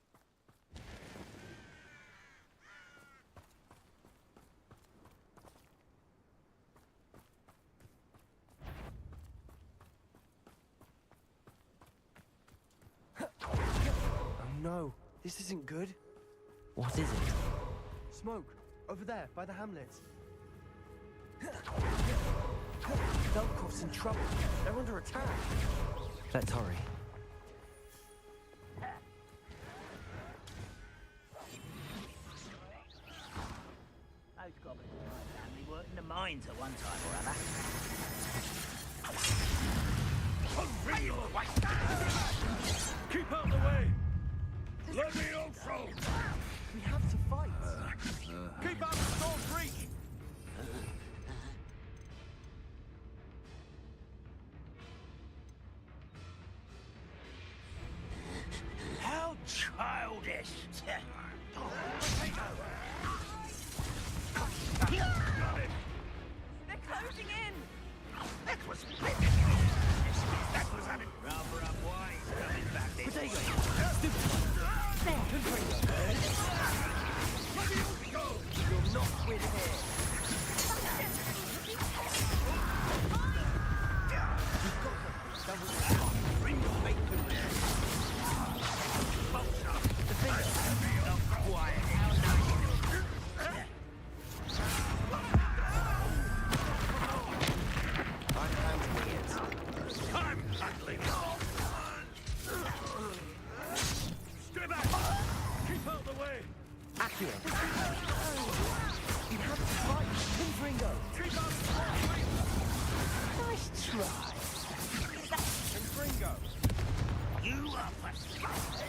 Oh no, this isn't good. What is it? Smoke, over there, by the hamlet. Velkov's in trouble. They're under attack. Let's hurry. Those goblins in my family worked in the mines at one time or other. Keep out of the way! Let me also! We have to fight. Keep out of Storm's reach! How childish! They're closing in! Confringo! Nice try. Confringo! You are pathetic.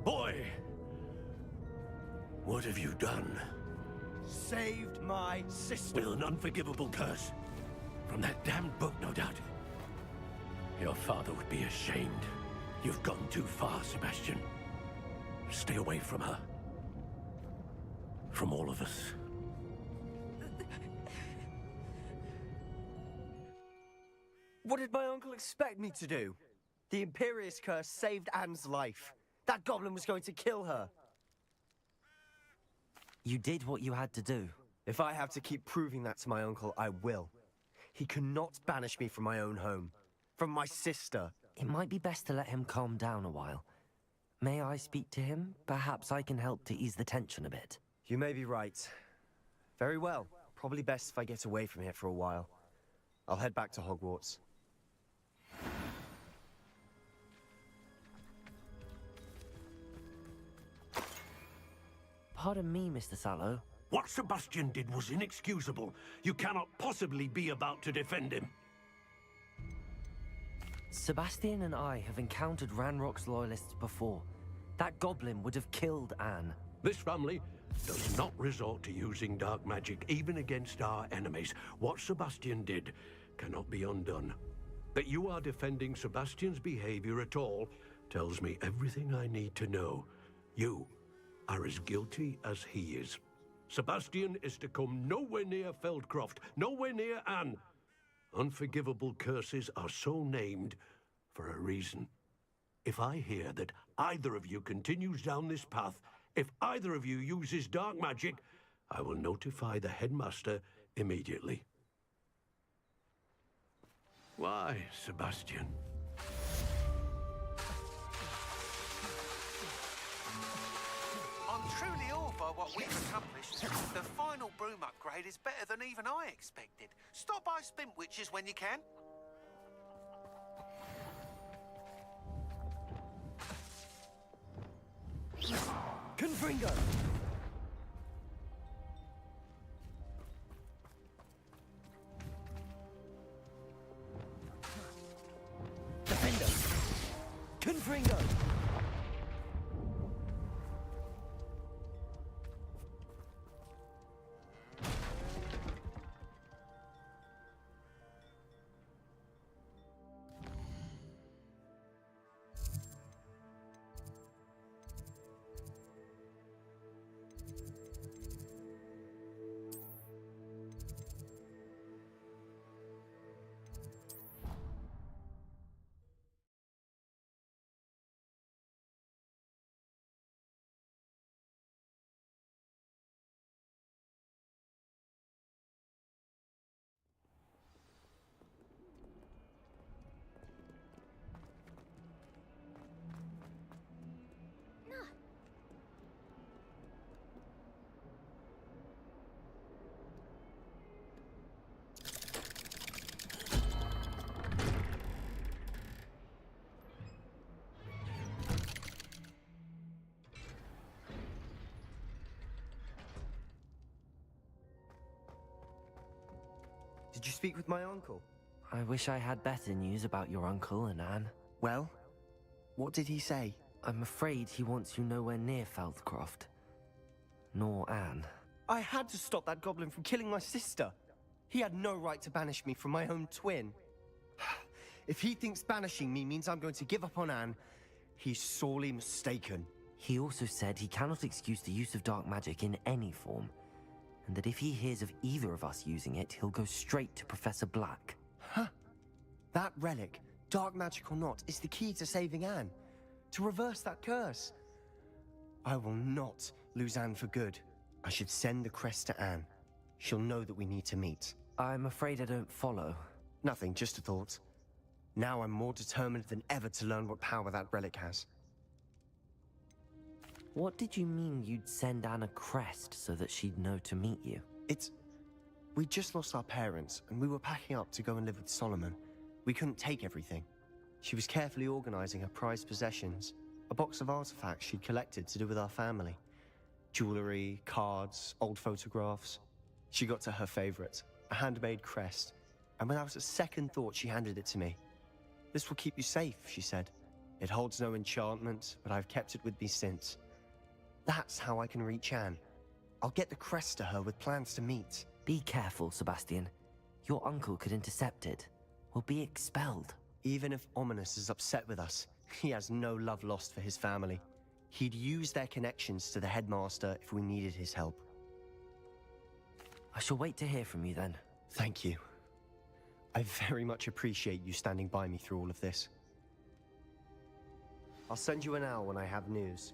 Boy! What have you done? Saved my sister. With an unforgivable curse. From that damned book, no doubt. Your father would be ashamed. You've gone too far, Sebastian. Stay away from her. From all of us. What did my uncle expect me to do? The Imperious curse saved Anne's life. That goblin was going to kill her. You did what you had to do. If I have to keep proving that to my uncle, I will. He cannot banish me from my own home. From my sister. It might be best to let him calm down a while. May I speak to him? Perhaps I can help to ease the tension a bit. You may be right. Very well. Probably best if I get away from here for a while. I'll head back to Hogwarts. Pardon me, Mr. Sallow. What Sebastian did was inexcusable. You cannot possibly be about to defend him. Sebastian and I have encountered Ranrock's loyalists before. That goblin would have killed Anne. This family does not resort to using dark magic, even against our enemies. What Sebastian did cannot be undone. That you are defending Sebastian's behavior at all tells me everything I need to know. You are as guilty as he is. Sebastian is to come nowhere near Feldcroft, nowhere near Anne. Unforgivable curses are so named for a reason. If I hear that either of you continues down this path, if either of you uses dark magic, I will notify the headmaster immediately. Why, Sebastian? I'm truly awed by what we've accomplished. The final broom upgrade is better than even I expected. Stop by Spintwitches when you can. Confringo! Defender! Confringo! Did you speak with my uncle? I wish I had better news about your uncle and Anne. Well, what did he say? I'm afraid he wants you nowhere near Feldcroft. Nor Anne. I had to stop that goblin from killing my sister. He had no right to banish me from my own twin. If he thinks banishing me means I'm going to give up on Anne, he's sorely mistaken. He also said he cannot excuse the use of dark magic in any form. and that if he hears of either of us using it, he'll go straight to Professor Black. Huh? That relic, dark magic or not, is the key to saving Anne. To reverse that curse. I will not lose Anne for good. I should send the crest to Anne. She'll know that we need to meet. I'm afraid I don't follow. Nothing, just a thought. Now I'm more determined than ever to learn what power that relic has. What did you mean you'd send Anne a crest so that she'd know to meet you? We just lost our parents, and we were packing up to go and live with Solomon. We couldn't take everything. She was carefully organizing her prized possessions, a box of artifacts she'd collected to do with our family. Jewelry, cards, old photographs. She got to her favorite, a handmade crest, and without a second thought she handed it to me. "This will keep you safe," she said. "It holds no enchantment, but I've kept it with me since. That's how I can reach Anne. I'll get the crest to her with plans to meet." Be careful, Sebastian. Your uncle could intercept it. We'll be expelled. Even if Ominous is upset with us, he has no love lost for his family. He'd use their connections to the headmaster if we needed his help. I shall wait to hear from you then. Thank you. I very much appreciate you standing by me through all of this. I'll send you an hour when I have news.